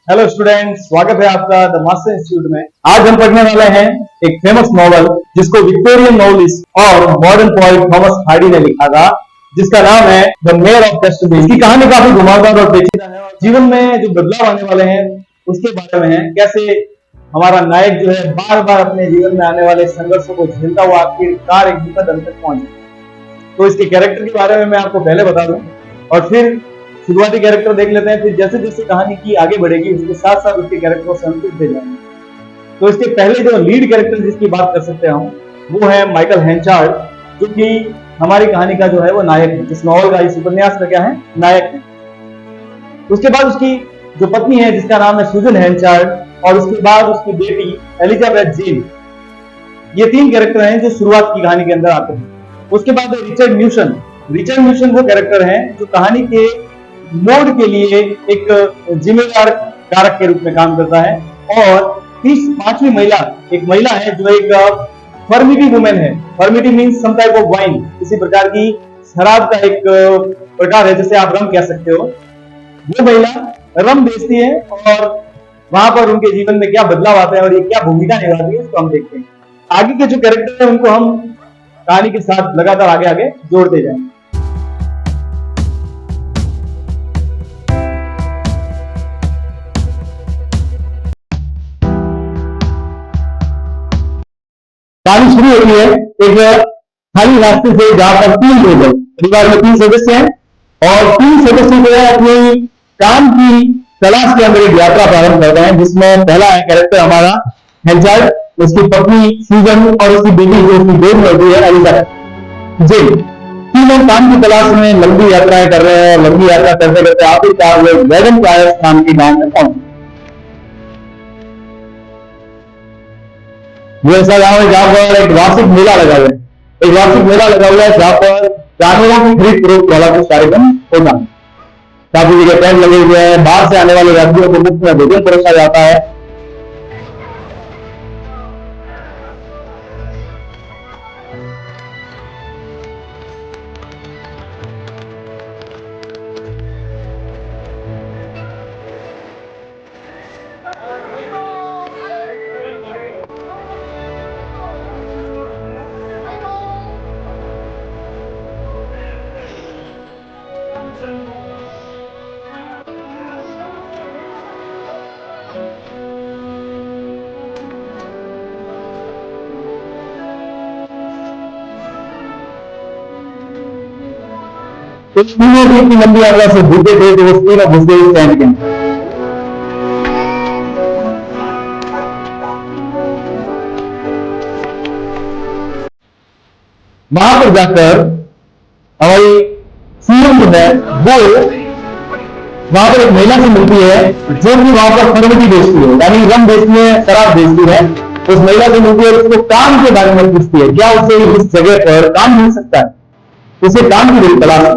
Hello student, स्वागत है आपका द मास्टर इंस्टीट्यूट में। आज हम पढ़ने वाले हैं एक फेमस नॉवल जिसको विक्टोरियन नॉवेलिस्ट और मॉडर्न पोएट थॉमस हार्डी ने लिखा था, जिसका नाम है द मेयर ऑफ डेस्टिनी। इसकी कहानी काफी घुमावदार और पेचीदा है और जीवन में जो बदलाव आने वाले हैं उसके बारे में है। कैसे हमारा नायक जो है बार बार अपने जीवन में आने वाले संघर्षों को झेलता हुआ आखिरकार एक विपद अंत तक पहुंचे। तो इसके कैरेक्टर के बारे में मैं आपको पहले बता दूं और फिर शुरुआती कैरेक्टर देख लेते हैं। फिर जैसे जैसे कहानी की आगे बढ़ेगी उसके साथ साथ उसके कैरेक्टर को समझते जाएंगे। तो इसके पहले जो लीड कैरेक्टर जिसकी बात कर सकते हैं हम, वो है माइकल हेंचार्ड, जो कि हमारी कहानी का जो है वो नायक है। इस नॉवल का, इस उपन्यास का क्या है, नायक है। उसके बाद उसकी जो पत्नी है जिसका नाम है सूजन हेंचार्ड, और उसके बाद उसकी बेटी एलिजाबेथ जेन। ये तीन कैरेक्टर हैं जो शुरुआत की कहानी के अंदर आते हैं। उसके बाद रिचर्ड न्यूशन। रिचर्ड न्यूशन वो कैरेक्टर हैं जो कहानी के मोड के लिए एक जिम्मेदार कारक के रूप में काम करता है। और पांचवी महिला, एक महिला है जो एक फर्मिटी वुमेन है। फर्मिटी means some type of wine, किसी प्रकार की शराब का एक प्रकार है, जैसे आप रम कह सकते हो। वो महिला रम बेचती है और वहां पर उनके जीवन में क्या बदलाव आता है और ये क्या भूमिका निभाती है उसको हम देखते हैं। आगे के जो कैरेक्टर है उनको हम कहानी के साथ लगातार आगे आगे जोड़ते जाएंगे। कहानी शुरू होती है एक खाली रास्ते से जहां पर तीन लोग हैं। परिवार में तीन सदस्य हैं और तीन सदस्य जो है अपनी काम की तलाश के अंदर एक यात्रा प्रारंभ करते हैं, जिसमें पहला है कैरेक्टर हमारा हेंचार्ड, उसकी पत्नी सूजन और उसकी बेटी जो उसकी गोद में होती है एलिजाबेथ जेन। तीनों काम की तलाश में लंबी यात्राएं कर रहे हैं और लंबी यात्रा करते करते आखिरकार वो ड्रैगन प्रायस नाम की गांव में पहुंचे। वो ऐसा गांव है जहां पर एक वार्षिक मेला लगा हुआ है। एक वार्षिक मेला लगा हुआ है जहां पर जानवरों की खरीद फरोख्त वाला कुछ कार्यक्रम होता है। काफी जगह टेंट लगे हुए हैं, बाहर से आने वाले यात्रियों को मुफ्त में भोजन परोसा जाता है। तो तीनों भी इतनी लंबी यात्रा से भूखे थे तो वो तीनों घुस गए इस टेंट के अंदर। वहां पर जाकर हमारी सीएम जो है वो वहां पर एक महिला से मिलती है जो कि वहां पर फर्मिटी बेचती है, यानी रम बेचती है, शराब बेचती है। उस महिला से मिलती है, उसको काम के बारे में पूछती है, क्या उसे इस जगह पर काम मिल सकता है, उसे काम की बड़ी तलाश है।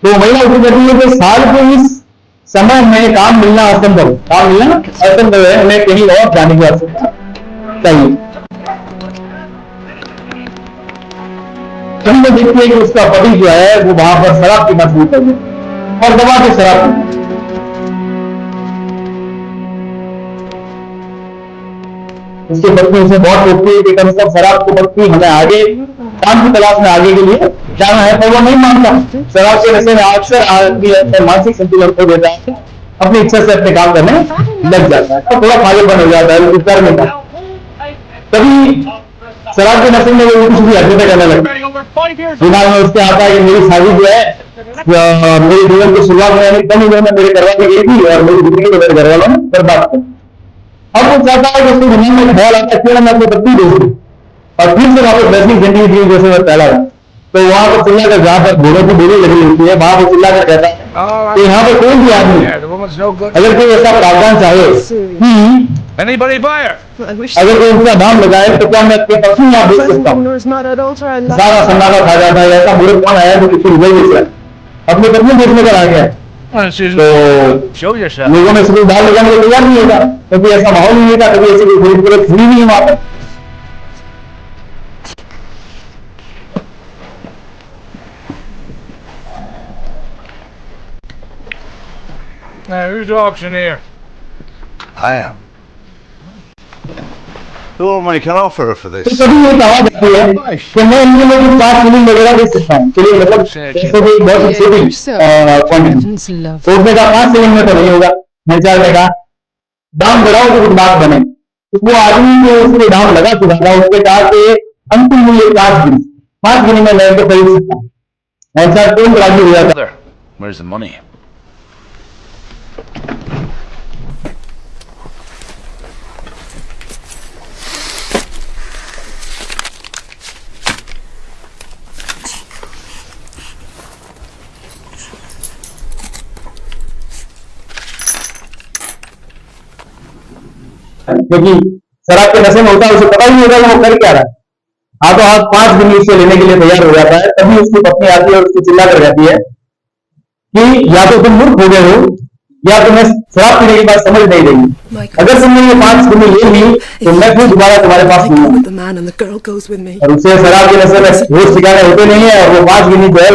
तो महिला उसे कहती है कि साल के इस समय में काम मिलना असंभव, काम मिलना असंभव है, हमें कहीं और जाने की आवश्यकता चाहिए। तभी वो देखती है कि उसका पति जो है वो वहां पर शराब पीना शुरू कर देता और दबा के शराब पीता। उसकी पत्नी उसे बहुत रोकती है कि कम से कम शराब को पत्नी, हमें आगे काम की तलाश में आगे के लिए जाना है, पर वो नहीं मानता। शराब के नशे में अक्सर मानसिक संतुलन खो देता है, अपनी इच्छा से अपने काम करने लग जाता है, तो थोड़ा पागलपन हो जाता है, कर नहीं पाता। तभी शराब के नशे में वो कुछ भी हरकतें करने लगता है। दिमाग में उसके आता है कि मेरी शादी जो है मेरे जीवन की शुरुआत में एकदम उन्होंने मेरे करवा के गई थी और मेरी जिंदगी को मेरे घर वालों ने बर्बाद कर। अब वो चाहता है कि उसके दिमाग में ख्याल आता है क्यों मैं अपनी पत्नी दे दूं और फिर से वापस वैसी जिंदगी जी जैसे मैं पहला था। तो वहां पर चिल्लाकर, जहां पर घोड़ों की बोली लगी होती है, वहां पर चिल्लाकर कहता है कि यहाँ पर कोई भी आदमी अगर कोई ऐसा प्रावधान चाहे अगर कोई उनका नाम लगाए तो क्या मैं अपनी पत्नी यहाँ बेच सकता हूँ। सारा सन्नाटा खा जाता है, ऐसा मूर्ख कौन आया जो किसी रुपये बेच रहा है, अपनी पत्नी बेचने का आ गया। तो लोगों में इसको बाहर लगाने को तैयार नहीं होगा, क्योंकि ऐसा माहौल नहीं होगा, कभी ऐसी कोई खरीद खड़ी नहीं है वहां पर। Now, who's the auctioneer? I am. So what money can I offer her for तो this? कभी ये कहा जाती है कि मैं इनके लिए कुछ 5 मिलियन वगैरह दे सकता हूँ, चलिए मतलब जैसे कि बहुत सेविंग क्वांटिटी तो उसने कहा 5 मिलियन में तो नहीं होगा। हेंचाल ने कहा दाम बढ़ाओ तो कुछ बात बने। तो वो आदमी जो उसने दाम लगा चुका था उसके कहा कि अंतिम मूल्य 5 गिनी में मैं इनको खरीद सकता हूँ। हेंचाल तुरंत राजी हो जाता। Where's the money? क्योंकि शराब के नशे में होता है, उसे पता ही नहीं होगा कि वो कर क्या रहा है। हाथों हाथ 5 गिनी उससे लेने के लिए तैयार हो जाता है। तभी उसकी पत्नी आती है और उसको चिल्ला कर कहती है कि या तो तुम मूर्ख हो गए हो या तुम्हें शराब पीने के बाद समझ नहीं रही। अगर तुमने ये 5 गिनी ले ली तो मैं फिर दोबारा तुम्हारे पास नहीं आऊंगा। और उसे शराब के नशे में होश ठिकाने होते नहीं है और वो 5 गिनी जो है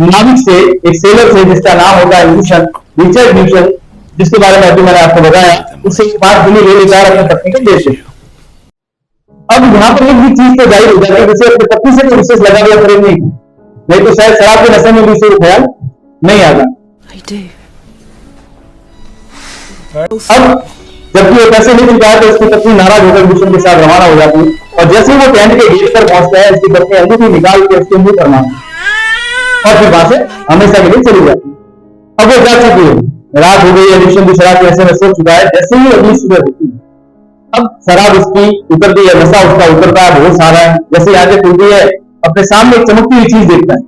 नाविक से, एक सेलर से जिसका नाम होता है न्यूशन, रिचर्ड न्यूशन, जिसके बारे में अभी मैंने आपको बताया, उससे 5 गिनी ले लेकर अपनी पत्नी को देते। अब यहाँ पर एक भी चीज तो जाहिर हो जाती है, जैसे अपनी पत्नी से तो विशेष लगा हुआ प्रेम नहीं तो शायद शराब के नशे में भी उसे ख्याल नहीं आता। अब जबकि वो पैसे ले चुका है तो उसकी पत्नी नाराज होकर न्यूशन के साथ रवाना हो जाती है और जैसे वो टेंट के गेट पर पहुंचता है उसकी पत्नी अंगूठी निकाल के उसके मुंह पर मारती और फिर वहां से हमेशा के लिए चली जाती है। अब वो जा चुकी है, रात हो गई है, न्यूशन भी शराब के नशे में सो चुका है। जैसे ही अगली सुबह होती है, अब शराब उसकी उतरती है, नशा उसका उतरता है, बहुत सारा है। जैसे आगे खुलती है, अपने सामने एक चमकती हुई चीज देखता है,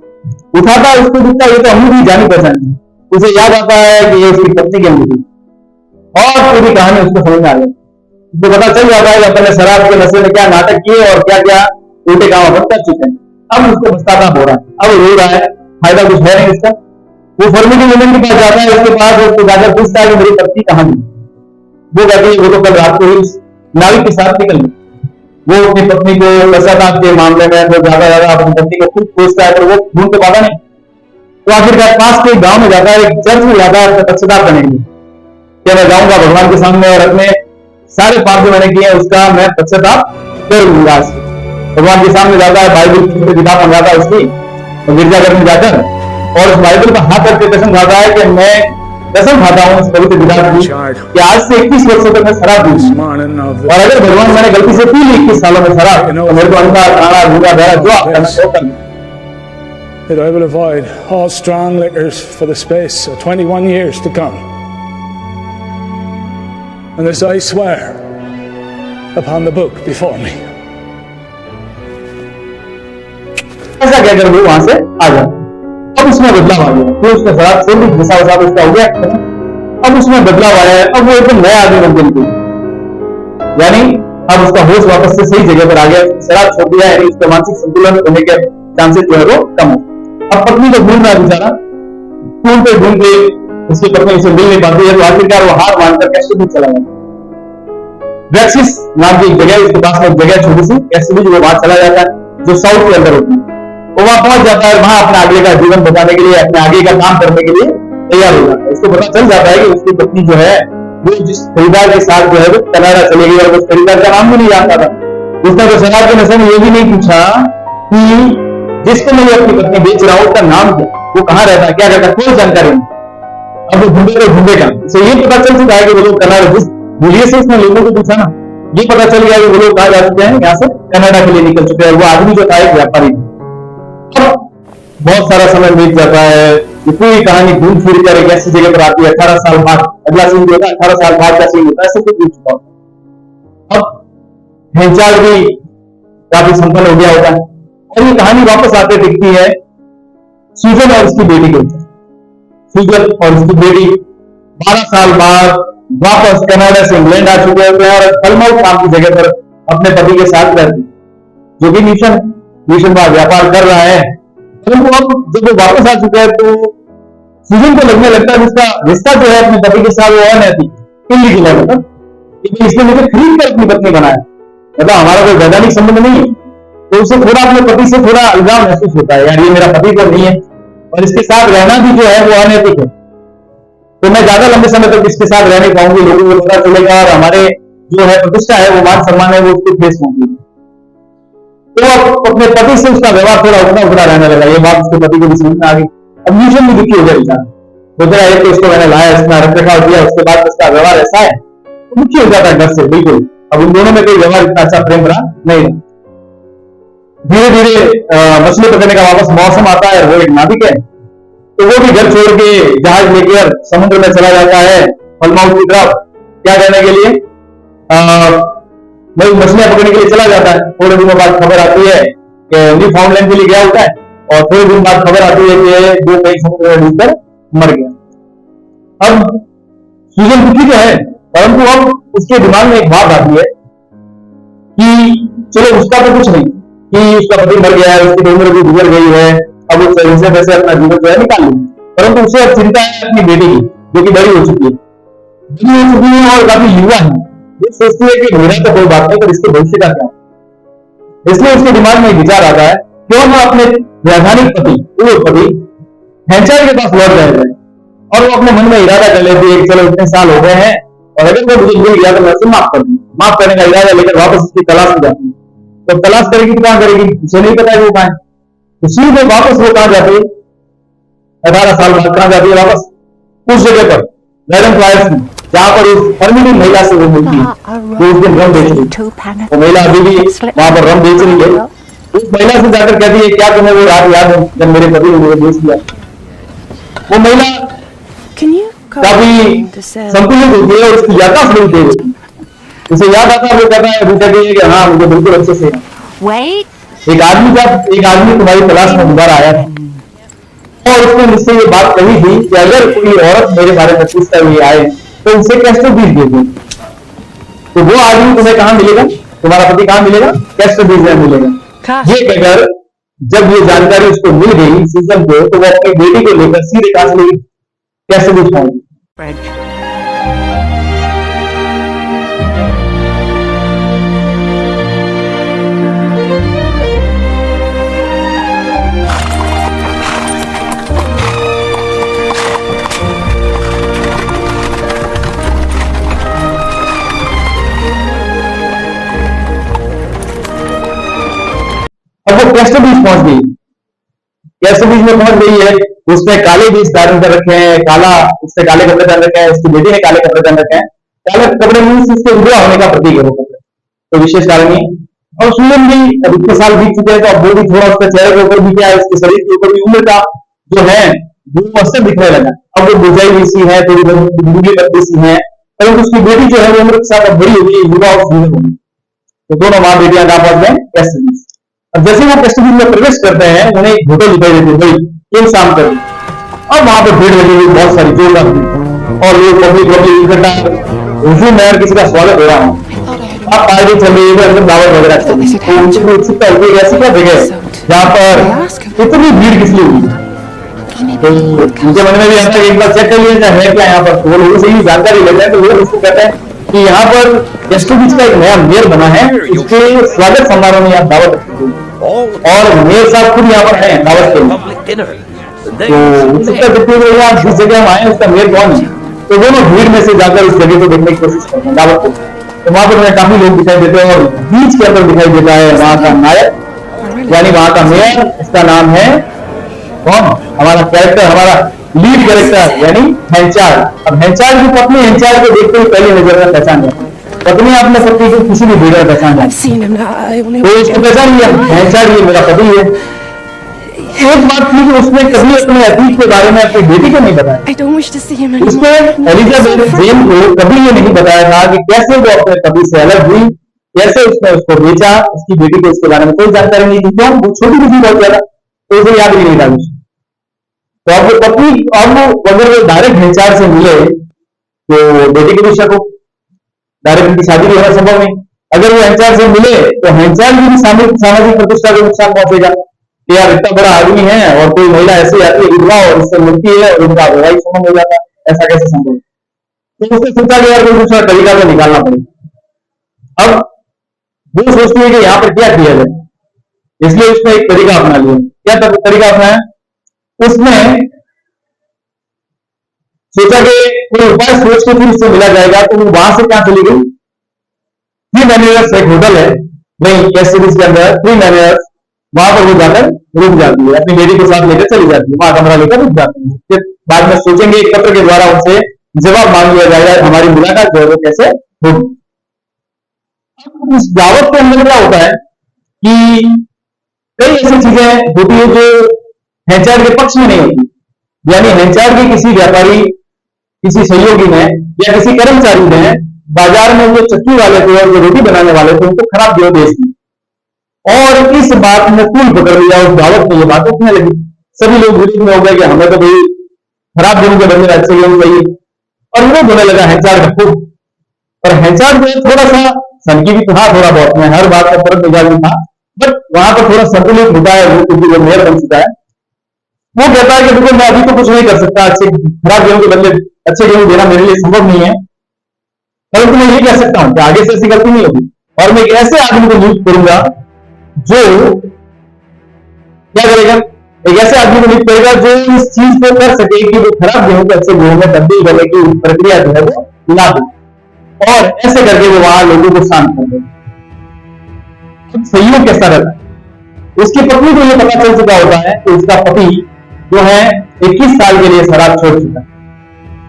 उठाता है, उसको दिखता है ये तो अंगूठी जानी पहचानी। उसे याद आता है कि ये उसकी पत्नी की अंगूठी और पूरी कहानी उसको समझ में आ गई। उसको पता चल जाता है कि अपने शराब के नशे में क्या नाटक किए और क्या क्या उल्टे काम अपन कर चुके हैं। अब उसको पछतावा हो रहा है, अब रो रहा है, फायदा कुछ है नहीं इसका। वो फॉर्मेलिटी वुमेन के पास जाता है, उसके पास उसको जाकर पूछता है कि मेरी पत्नी कहाँ गई। वो कहती है वो तो कल रात को ही नाविक के साथ निकल गई। वो अपनी पत्नी को पश्चाताप के मामले में वो ज्यादा अपनी पत्नी को खुद खोजता है पर वो ढूंढ पाता नहीं। तो आखिरकार पास के गांव में जाता है, एक चर्च में जाता है पश्चाताप करने के लिए कि मैं जाऊंगा भगवान के सामने और अपने सारे पाप जो मैंने किए हैं उसका मैं पश्चाताप करूंगा। भगवान के सामने जाता है, बाइबल की किताब मंगाता है उसकी और गिरजाघर में जाकर और उस बाइबल पर हाथ रख के कसम खाता है कि मैं कसम खाता हूँ उस पवित्र किताब की कि आज से 21 वर्षों तक मैं शराब पीऊंगा और अगर भगवान मैंने गलती से पी ली 21 सालों में शराब तो मेरे को अंधा काला भूखा बहरा जो आप करना वो करना। That I will avoid all strong liquors for the space of 21 years to come. And this I swear upon the book before me. ऐसा कहकर वो वहां से आ जाता। अब उसमें बदलाव आ गया, फिर उसने शराब छोड़ दी, घिसा वसा उसका हो गया। अब उसमें बदलाव आया है, अब वो एकदम नया आदमी बन गया, यानी अब उसका होश वापस से सही जगह पर आ गया। शराब छोड़ दिया है, उसका मानसिक संतुलन होने के चांसेस जो है वो कम हो। अब पत्नी को ढूंढ रहा है बेचारा, ढूंढ के उसकी पत्नी उसे मिल नहीं पाती है तो आखिरकार वो हार मानकर कैस्टोबी चला गया। ब्रेक्सिस नाम की एक जगह, उसके पास में एक जगह छोटी सी कैस्टोबी, जो वहां चला जाता है जो साउथ के अंदर होती है। वो वहां पहुंच जाता है, वहां अपने आगे का जीवन बताने के लिए, अपने आगे का काम करने के लिए तैयार हो जाता है। उसको पता चल जाता है कि उसकी पत्नी जो है वो जिस खरीदार के साथ जो है वो कनाडा चली गई और उस खरीदार का नाम भी नहीं जानता था। उसने तो शराब के नशे में ये भी नहीं पूछा कि जिसको मैं अपनी पत्नी बेच रहा हूं उसका नाम क्या, वो कहाँ रहता है, क्या करता है, कोई जानकारी नहीं। अब वो ढूंढेगा तो ये पता चल चुका है कि वो लोग कनाडा, जिस बोलिए से उसने लोगों को पूछा ना, ये पता चल गया कि वो लोग कहा जा चुके हैं, यहाँ से कनाडा के लिए निकल चुके हैं। वो आदमी जो था एक व्यापारी। बहुत सारा समय बीत जाता है, ये पूरी कहानी घूम फिर कर एक ऐसी जगह पर आती है 18 साल बाद। अगला सीन जो होता है 18 साल बाद का सीन होता है, सब कुछ बीत चुका होता है। अब हेंचाल भी काफी संपन्न हो गया होता है और ये कहानी वापस आके दिखती है सूजन और उसकी बेटी के ऊपर। सूजन और उसकी बेटी 12 साल बाद वापस कनाडा से इंग्लैंड आ चुके होते हैं और कलमल नाम की जगह पर अपने पति के साथ रहती, जो कि मिशन का व्यापार कर रहा है। परंतु अब जब वो वापस आ चुका है तो सूजन को लगने लगता है उसका रिश्ता जो है अपने पति के साथ वो अनैतिक इल्लीगल है। मतलब इसने मुझे खरीद कर अपनी पत्नी बनाया, मतलब हमारा कोई वैधानिक संबंध नहीं है। तो उसे थोड़ा अपने पति से थोड़ा अलगाव महसूस होता है, यार ये मेरा पति तो नहीं है और इसके साथ रहना भी जो है वो अनैतिक है। तो मैं ज्यादा लंबे समय तक इसके साथ रह नहीं पाऊंगी, लोगों को पता चलेगा और हमारे जो है प्रतिष्ठा है, वो मान सम्मान है, वो उसको ठेस पहुंचेगी। तो अब अपने पति से उसका व्यवहार थोड़ा उठना उठना रहने लगा। ये बात उसके पति को भी समझ में आ गई। अब म्यूजियम में दुखी हो गया बेचारा, सोच रहा है कि इसको मैंने लाया, इसका रख रखाव दिया, उसके बाद इसका व्यवहार ऐसा है, तो दुखी हो जाता है डर से बिल्कुल। अब उन दोनों में कोई व्यवहार इतना अच्छा प्रेम रहा नहीं। धीरे धीरे मछली पकड़ने का वापस मौसम आता है, वो एक नाविक है, तो वो भी घर छोड़ के जहाज लेकर समुद्र में चला जाता है फलमाउथ की तरफ। क्या करने के लिए? मछलियां पकड़ने के लिए चला जाता है। थोड़े दिनों बाद खबर आती है कि न्यू फाउंडलैंड के लिए गया होता है, और थोड़े दिन बाद खबर आती है कि वो कहीं समुद्र में डूबकर मर गया। अब सूजन दुखी तो है, परंतु अब उसके दिमाग में एक बात आती है कि चलो उसका तो कुछ नहीं कि उसका पति मर गया है, उसकी उम्र भी गुजर गई है, अब वो जैसे वैसे अपना जीवन जो है निकाल लेंगे, परंतु उसे अब चिंता है अपनी बेटी की, जो कि बड़ी हो चुकी है और काफी युवा है। वो सोचती है कि मेरा तो कोई बात नहीं, पर इसके भविष्य का क्या? इसलिए उसके दिमाग में विचार आता है, क्यों ना अपने वैधानिक पति हेंचार के पास लौट जाए। और वो अपने मन में इरादा कर लेती है कि चलो इतने साल हो गए हैं, और अगर वो मुझे मिल गया तो मैं उसे माफ कर दूं। माफ करने का इरादा लेकर वापस उसकी तलाश में जाती है। तो तलाश करेगी तो कहां करेगी? उसे नहीं पता है वो कहां है। उसी में वापस वो कहां जाती है? 18 साल बाद कहां जाती है वापस? उस जगह पर मैडम फ्लायर्स में, जहां पर उस फर्मिलिन महिला से वो मिलती है, जो उस दिन रम बेच रही। वो महिला अभी भी वहां पर रम बेच रही है। उस महिला से जाकर कहती है, क्या तुम्हें वो रात याद है जब मेरे पति ने मुझे बेच दिया? वो महिला काफी संतुलित होती है और उसकी याददाश्त बड़ी तेज होती है। उसे याद आता है, वो कहता है, वो कहती है कि हाँ मुझे बिल्कुल अच्छे से एक आदमी तुम्हारी तलाश में दोबारा आया था, और उसने मुझसे ये बात कही थी कि अगर कोई औरत मेरे बारे में पूछता हुए आए तो उसे कैस्टो बीज दे दो। तो वो आदमी तुम्हें कहां मिलेगा? तुम्हारा पति कहां मिलेगा? कैस्टो बीज में मिलेगा। ये कहकर जब ये जानकारी उसको मिल गई सीजन को, तो वो अपनी बेटी को लेकर सीधे कहां चली गई? कैसे बीज पाएंगे? अब वो कैस्टो बीच पहुंच गई। कैस्टो बीच में पहुंच गई है, उसने काले बीज धारण कर रखे हैं, उसने काले कपड़े पहन रखे हैं, उसकी बेटी ने काले कपड़े पहन रखे हैं। काले कपड़े मीन्स उसके विधवा होने का प्रतीक है वो कपड़े, तो विशेष कारण नहीं। और सूरन भी अब इतने साल बीत चुके हैं, तो अब वो भी थोड़ा उसके चेहरे के ऊपर भी क्या है, उसके शरीर के ऊपर भी उम्र का जो है वो असर दिखने लगा। अब वो बुझाई हुई सी है, थोड़ी दुबली पतली सी है, परंतु उसकी बेटी जो है वो उम्र के साथ अब बड़ी होगी, युवा और सुंदर होगी। तो दोनों माँ बेटियां कहां पहुंच गए? कैस्टो बीच। अब जैसे वो कैस्टो बीच में प्रवेश करते हैं, उन्हें एक होटल दिखाई देती है बड़ी एक शाम कर। और वहां पर भीड़ लगी हुई बहुत सारी जोरदार भीड़, और लोग पब्लिक इकट्ठा मैं किसी का स्वागत हो रहा हूँ। आप पार्टी चल रही है, अंदर दावत वगैरह चल रही है, तो उनकी उत्सुकता होती है ऐसी क्या जगह है जहाँ पर इतनी भीड़ किस लिए हुई? तो मुझे मन में भी आता है एक बार चेक कर लिया जाए है क्या यहाँ पर। तो वो लोगों से ही जानकारी लेते हैं, तो वो उसको कहते हैं कि यहाँ पर कैस्टो बीच का एक नया मेयर बना है, उसके स्वागत समारोह में यहाँ दावत रखी गई और मेयर साहब खुद यहाँ पर है दावत के लिए। तो उत्सुकता देखते हुए आप जिस जगह हम आए उसका मेयर कौन है, तो दोनों भीड़ में से जाकर उस जगह को देखने की कोशिश करते हैं दावत को। तो वहां पर हमें काफी लोग दिखाई देते हैं, और बीच के अंदर दिखाई देता है वहां का नायक, यानी वहां का मेयर। उसका नाम है कौन? हमारा कैरेक्टर, हमारा लीड कैरेक्टर यानी हेंचार। अब हेंचार की पत्नी हेंचार को देखते हुए पहली नजर में पहचान गया। पत्नी अपने पति को किसी भी भीड़ में पहचान जाती, तो इसको पहचान लिया हेंचार ये मेरा पति है। एक बात थी कि उसने कभी अपने अतीत के बारे में अपनी बेटी को नहीं बताया। उसने एलिजाबेथ जेन को कभी ये नहीं बताया था कि कैसे वो अपने पति से अलग हुई, कैसे उसने उसको बेचा। उसकी बेटी को इसके बारे में कोई जानकारी नहीं थी, क्यों? वो छोटी भी थी बहुत ज्यादा, तो उसे याद भी नहीं था कुछ। तो अब वो पत्नी, अब अगर वो डायरेक्ट हेंचार से मिले तो बेटी को भी शक हो, डायरेक्ट उनकी शादी भी होना संभव नहीं। अगर वो हेंचार से मिले तो हेंचार की भी सामाजिक प्रतिष्ठा को नुकसान पहुंचेगा कि यार इतना बड़ा आदमी है और कोई महिला ऐसी आती है विधवा और उससे मिलती है और उनका वैवाहिक संबंध हो जाता है, ऐसा कैसे संभव? तो उसने सोचा कि यार कोई दूसरा तरीका तो निकालना पड़ेगा। अब वो सोचती है कि यहाँ पर क्या किया जाए, इसलिए उसने एक तरीका अपना लिया। क्या तरीका अपनाया? उसने सोचा कि कोई उपाय सोच के फिर उससे मिला जाएगा, तो वो वहां से कहां चली गई, 3 मैनेजर्स एक होटल है वहीं वेस्ट सीरीज के अंदर, 3 मैनेजर्स, वहां पर वो जाकर रुक जाती है, अपनी बेटी को साथ लेकर चली जाती है, वहां कमरा लेकर रुक जाती है। फिर बाद में सोचेंगे एक पत्र के द्वारा उनसे जवाब मांग लिया जाएगा हमारी मुलाकात जो है वो कैसे होगी। उस दावत के अंदर क्या होता है कि कई ऐसी चीजें होती है जो हेंचार के पक्ष में नहीं होती, यानी हेंचार के किसी व्यापारी, किसी सहयोगी ने या किसी कर्मचारी ने बाजार में जो चक्की वाले थे और जो रोटी बनाने वाले थे उनको खराब गेहूं बेच दी, और इस बात में तूल पकड़ लिया, उस दावत में ये बात उठने लगी, सभी लोग विरोध में हो गए कि हमें तो भाई खराब गेहूं के बदले अच्छे गेहूं चाहिए, और वो होने लगा हेंचार का खूब। और हेंचार जो है थोड़ा सा सनकी भी था, थोड़ा बहुत में हर बात का फर्क मिजाज था, बट वहां पर थोड़ा संतुलित होता है वो, क्योंकि वो मेयर बन चुका है। वो कहता है कि देखो मैं अभी तो कुछ नहीं कर सकता, अच्छे खराब गेहूं के बदले अच्छे गेहूं देना मेरे लिए संभव नहीं है, परंतु मैं ये कह सकता हूं कि आगे से ऐसी गलती नहीं होगी, और मैं एक ऐसे आदमी को नियुक्त करूंगा जो क्या करेगा, एक ऐसे आदमी को नियुक्त करेगा जो इस चीज को कर सके कि वो खराब गेहूं को अच्छे गेहूं में तब्दील करने की प्रक्रिया जो है वो लागू, और ऐसे करके वो वहां लोगों को शांत कर देगा। सहयोग कैसा रहता है, उसकी पत्नी को यह पता चल चुका होता है कि उसका पति जो है 21 साल के लिए शराब छोड़ चुका है,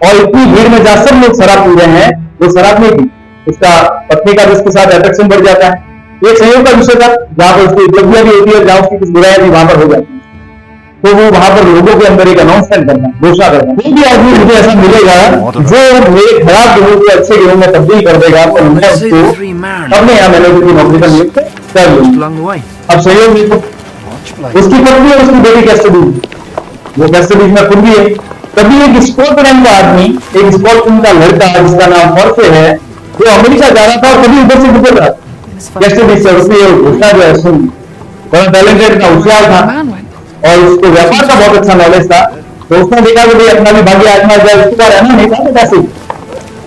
और इतनी भीड़ में जहां सब लोग शराब पी रहे हैं वो शराब नहीं पी, उसका पत्नी का भी उसके साथ अट्रैक्शन बढ़ जाता है। एक संयोग का विषय था जहां पर उसकी उपलब्धियां भी होती है, जहां उसकी कुछ बुराइयां भी वहां पर हो जाती है, तो वो वहां पर लोगों के अंदर एक अनाउंसमेंट करना, घोषणा करना, कोई भी आदमी मुझे ऐसा मिलेगा जो मेरे खराब गेहूं को अच्छे गेहूं में तब्दील कर देगा, तो मैं उसको अपने यहाँ मैनेजर की नौकरी पर नियुक्त कर लूंगा। अब सहयोग देखो, उसकी पत्नी और उसकी बेटी कैस्टडीज, वो कैस्टडीज में खुद भी है। तभी एक स्कॉटलैंड का आदमी, एक स्कॉटलैंड का लड़का जिसका नाम फॉर्फे है, वो अमेरिका जा रहा था और कभी उधर से गुजर रहा था कैस्टडीज से, उसने ये घोषणा जो है सुन, बड़ा टैलेंटेड था, होशियार था, और उसको व्यापार का बहुत अच्छा नॉलेज था, तो उसने देखा कि भाई अपना भी भाग्य आजमा जाए, उसके बाद रहना नहीं था कैसे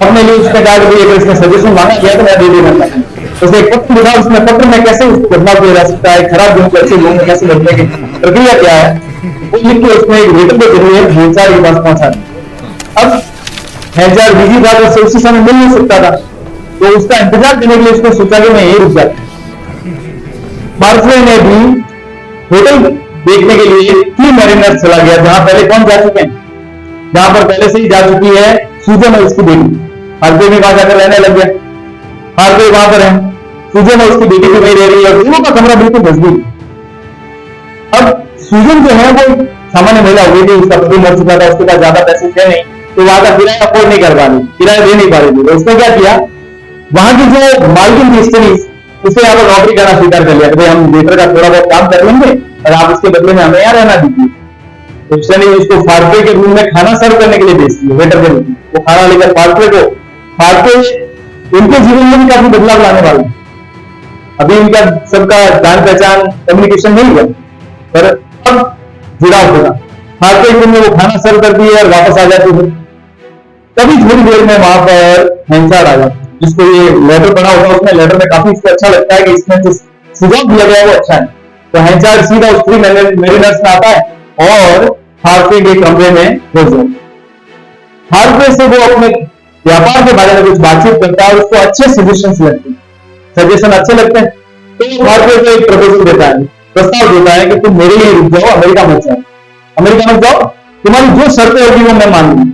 अपने लिए, उसने कहा कि भाई अगर इसने सजेशन मांगा गया तो मैं दे देना था। उसने एक पत्र लिखा, उसमें पत्र में कैसे उसको बदलाव किया जा सकता है, खराब गेहूं को अच्छे गेहूं में कैसे बदलने की प्रक्रिया क्या है, वो लिख के उसने एक लेटर के जरिए हेंचार के पास पहुंचा दिया। अब हेंचार बिजी था, तो उसी समय मिल नहीं सकता था, तो उसका इंतजार करने के लिए उसने सोचा कि मैं यही रुक जाता। मार्फे ने भी होटल देखने के लिए 3 मैरिनर्स चला गया, जहां पहले कौन जा चुके हैं, जहां पर पहले से ही जा चुकी है सूजन और उसकी बेटी, हार्वे में वहां जाकर रहने लग गया, हार्वे वहां पर है, सूजन और उसकी बेटी को वहीं रह रही है, और दोनों का कमरा बिल्कुल नजदीक। अब सूजन जो है वो सामान्य महिला हो गई थी, उसका पति मर चुका था, उसके पास ज्यादा पैसे थे नहीं, तो वहां का किराया अफोर्ड नहीं कर पा रही, किराया दे नहीं पा रही थी, तो उसने क्या किया, वहां की जो मालकिन थी स्टडीज, उसे यहाँ पर नौकरी करना स्वीकार कर लिया कि भाई हम वेटर का थोड़ा बहुत काम कर लेंगे और आप उसके बदले में हमें यहाँ रहना दीजिए। तो उसने उसको फार्वे के रूम में खाना सर्व करने के लिए भेज दिया, वेटर के रूम में वो खाना लेकर फार्वे उनके जीवन में भी काफी बदलाव लाने वाले हैं। अभी उनका सबका जान पहचान कम्युनिकेशन नहीं हुआ, पर अब जुड़ाव होगा। फार्वे के रूम में वो खाना सर्व कर दिए और वापस आ जाती है, तभी थोड़ी देर में वहां पर हेंचार आ जाता है, जिसको ये लेटर पढ़ा होगा, उसमें लेटर में काफी इसको अच्छा लगता है कि इसमें जो सुझाव दिया गया है वो अच्छा है। तो हेंचार सीधा उस 3 मैरिनर्स में आता है और हार्वे के कमरे में घुस जाता है। हार्वे से वो अपने व्यापार के बारे में कुछ बातचीत करता है, उसको अच्छे सजेशन अच्छे लगते हैं, तो हार्वे को एक प्रपोजल देता है, प्रस्ताव देता है कि तुम मेरे लिए रुक जाओ, अमेरिका मत जाओ, तुम्हारी जो शर्तें होगी वो मैं मान लूंगा,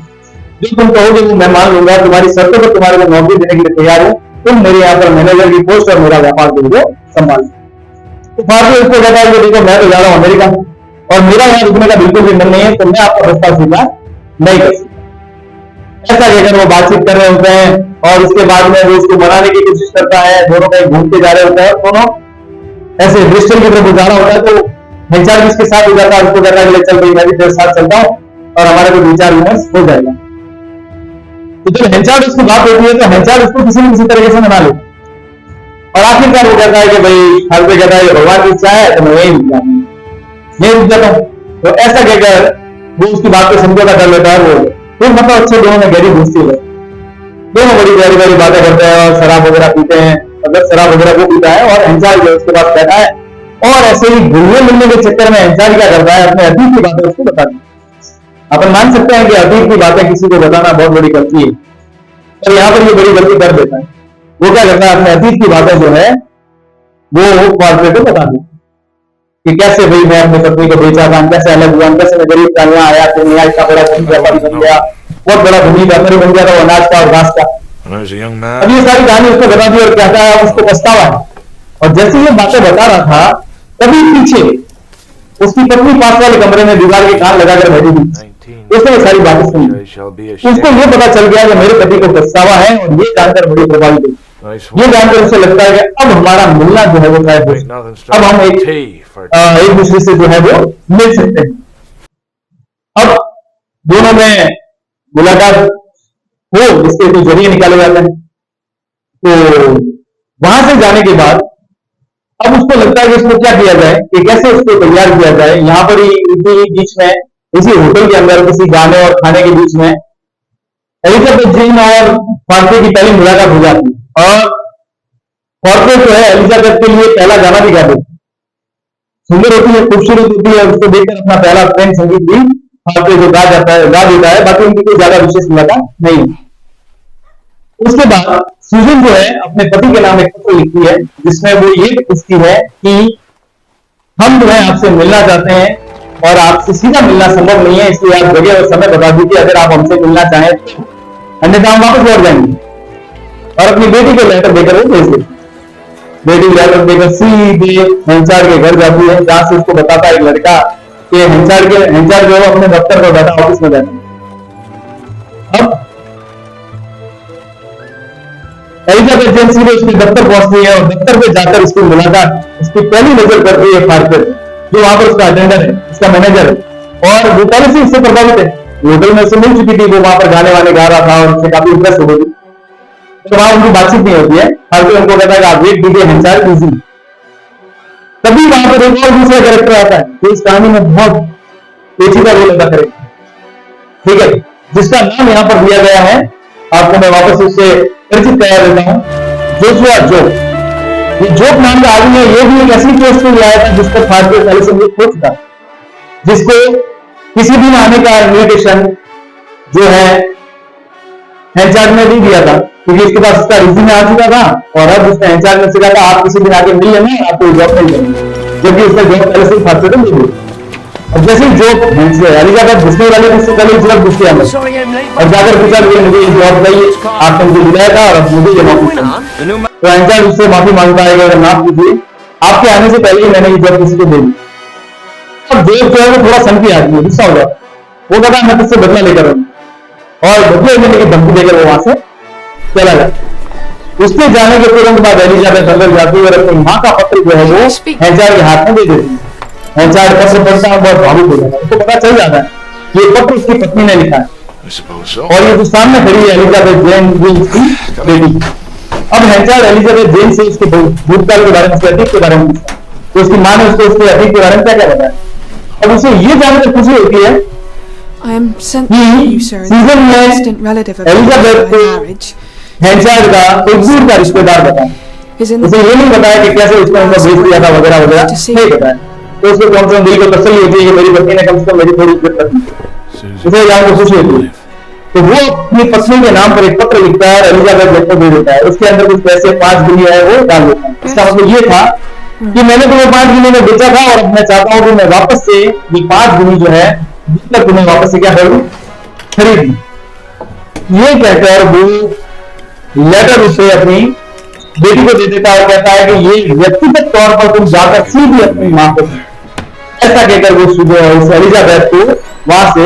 जो तुम कहोगे वो मैं मान लूंगा, तुम्हारी शर्तों पर तुम्हारे को नौकरी देने के लिए तैयार हूं, तुम मेरे यहाँ पर मैनेजर की पोस्ट और मेरा व्यापार को संभाल। तो फार्वे उसको कहता है कि देखो मैं तो जा रहा हूं अमेरिका और मेरा यहाँ रुकने का बिल्कुल भी मन नहीं है, तो मैं आपका प्रस्ताव स्वीकार नहीं कर सकता। ऐसा कहकर वो बातचीत कर रहे होते हैं, और उसके बाद में वो उसको मनाने की कोशिश करता है, दोनों कहीं घूमते जा रहे होते हैं, दोनों ऐसे ब्रिस्टल की तरफ जा रहा होता है, तो हेंचार भी इसके साथ हो जाता है, उसको कहता है चल भाई मैं भी तेरे साथ चलता हूँ और हमारा कोई विचार विमर्श हो जाएगा। तो जब हेंचार उसकी बात होती है तो हेंचार उसको किसी न किसी तरीके से मना लेता है, और आखिरकार वो कहता है कि भाई हार्वे कहता है भगवान की इच्छा है तो मैं यही रुक जाता हूँ। तो ऐसा कहकर वो उसकी बात को समझौता कर लेता है। वो फिर मतलब अच्छे दोनों में गहरी दोस्ती है, दोनों बड़ी गहरी गहरी बातें करते हैं और शराब वगैरह पीते हैं, मतलब शराब वगैरह वो पीता है और हेंचार जो उसके पास बैठा है, और ऐसे ही घुलने मिलने के चक्कर में हेंचार क्या करता है, अपने अतीत की बातें उसको बता दी। अपन मान सकते हैं कि अतीत की बातें किसी को बताना बहुत बड़ी गलती है, और यहाँ पर ये बड़ी गलती कर देता है। वो क्या करता है, अपने अतीत की बातें जो है वो कॉर्पोरेट को बता दी कि कैसे भाई मैं अपनी पत्नी को बेचा था, कैसे अलग हुआ, कैसे मैं गरीब था, यहाँ आया तो यहाँ इतना बड़ा धनी व्यापारी बन गया, बहुत बड़ा धनी व्यापारी बन गया था, वो अनाज का और घास का। When I was a young अब man, ये सारी कहानी उसको बता दी और कहता है उसको पछतावा है। और जैसे ये बातें बता रहा था तभी पीछे उसकी पत्नी पास वाले कमरे में दीवार के कान लगाकर बैठी थी। 19, उसने ये सारी बातें सुनी। I shall be उसको ashamed. ये पता चल गया कि मेरे पति को पछतावा है, और ये जानकर बड़ी प्रभावित हुई। Nice ये one. जानकर उसे लगता है कि अब हमारा मिलना जो है वो शायद हो Ain't सकता है। nothing अब हम stopping एक tea for एक दूसरे से जो है वो मिल सकते हैं। अब दोनों में मुलाकात हो इसके तो जरिए निकाले जाते हैं। तो वहां से जाने के बाद अब उसको लगता है कि इसको क्या किया जाए, कि कैसे उसको तैयार किया जाए। यहाँ पर ही इसी बीच में, इसी होटल के अंदर किसी गाने और खाने के बीच में एलिजाबेथ जेन और फार्के की पहली मुलाकात हो जाती है, और फार्के जो है एलिजाबेथ के लिए पहला गाना भी गा देती है। सुंदर होती है, खूबसूरत होती है, उसको देखकर अपना पहला प्रेम संगीत भी फार्के जो गा देता है। बाकी उनकी कोई ज्यादा विशेष मुलाकात नहीं। उसके बाद सूजन जो है अपने पति के नाम एक पत्र लिखती है, जिसमें वो ये पूछती है कि हम जो है आपसे मिलना चाहते हैं, और आपसे सीधा मिलना संभव नहीं है, इसलिए आप जगह और समय बता दीजिए अगर आप हमसे मिलना चाहें तो, अन्यथा हम वापस लौट जाएंगे। और अपनी बेटी को लेटर देकर वो भेज देती। बेटी लेटर देकर सीधे हेंचार्ड के घर जाती है, जहां से उसको बताता है एक लड़का कि हेंचार्ड जो है वो अपने दफ्तर पर बैठा, ऑफिस में बैठा। अब एलिजाबेथ जेन सीधे उसके दफ्तर पहुंचती है, और दफ्तर पे जाकर उसकी मुलाकात उसकी पहली नजर करती है फार्कर, जो वहां पर उसका अटेंडर है, उसका मैनेजर है, और वो पहले से इससे प्रभावित है। होटल में उससे मिल चुकी थी, वो वहां पर गाने वाने गा रहा था और उससे काफी इंटरेस्ट हो गई। तो वहां उनकी बातचीत नहीं होती है। फार्कर उनको कहता है कि आप वेट कीजिए, हेंचार्ड बिजी। तभी वहां पर एक और दूसरा कैरेक्टर आता है जो इस कहानी में बहुत पेचीदा रोल अदा करेगा, ठीक है, जिसका नाम यहाँ पर दिया गया है। आपको मैं वापस उससे परिचित करा देता हूं, जोशुआ जोब। ये जोब नाम का आदमी है, ये भी एक ऐसी पोस्ट में आया था जिस पर फार्के पहले से हो चुका, जिसको किसी दिन आने का इन्विटेशन जो है हेंचार्ड ने नहीं दिया था, क्योंकि उसके पास उसका रिज्यूमे आ चुका था, और अब उसने हेंचार्ड ने कहा था आप किसी दिन आके मिल लेना, आपको जॉब नहीं करेंगे, जबकि उसने जॉब पहले से फार्के को नहीं दी। और जैसे ही जॉब एलिजाबेथ घुसने वाले थे, उससे पहले जॉब घुसती है और जाकर पूछा कि मुझे ये जॉब चाहिए, आपने मुझे बुलाया था और अब मुझे ये नौकरी चाहिए। तो हेंचार्ड उससे माफी मांगता है कि अगर माफ कीजिए, आपके आने से पहले ही मैंने ये जॉब किसी को दे दी। अब जोब जो है वो थोड़ा सन की आदमी है, गुस्सा हो जाता, वो कहता मैं तुझसे बदला लेकर आऊंगा, और बदले लेने की धमकी देकर वो वहां से चला जाता। उसके जाने के तुरंत बाद एलिजाबेथ अंदर जाती है और अपनी माँ का पत्र जो है वो हेंचार्ड के हाथ में दे देती है। हेंचार्ड पत्र पढ़ता है, बहुत भावुक हो जाता है, उसको पता चल जाता है ये पत्र उसकी पत्नी ने लिखा है, I suppose so. और ये जो सामने खड़ी है एलिजाबेथ जेन, ये उसकी बेटी। अब हेंचार्ड एलिजाबेथ जेन से उसके भूतकाल के बारे में, उसके अतीत के बारे में पूछता है, तो उसकी माँ ने उसको उसके अतीत के बारे में क्या क्या बताया। अब उसे ये जानकर खुशी होती है I am sent to you, sir, as season a में distant relative of Elizabeth mine को by marriage. हेंचार्ड का एक दूर का रिश्तेदार बताया। Is in उसे ये नहीं बताया कि कैसे उसने उनका भेज दिया था वगैरह वगैरह, नहीं बताया। तो उसको कम से कम दिल को तसल्ली होती है कि मेरी पत्नी ने कम से कम मेरी थोड़ी इज्जत कर दी, उसे जानकर खुशी होती है। तो वो अपनी पत्नी के नाम पर एक पत्र लिखता है और एलिजाबेथ को दे देता है। उसके अंदर कुछ पैसे 5 गिनी है वो डाल देता है। इसका मतलब ये था कि मैंने तुम्हें 5 गिनी में बेचा था, और अब मैं चाहता हूं कि मैं वापस से ये 5 गिनी जो है मतलब तुम्हें वापस से क्या करूं, खरीद लूं। ये कहकर वो लेटर उसे अपनी बेटी को दे देता है और कहता है कि ये व्यक्तिगत तौर पर तुम जाकर सीधे अपनी मां को, ऐसा कहकर वो उस एलिजाबेथ को वहां से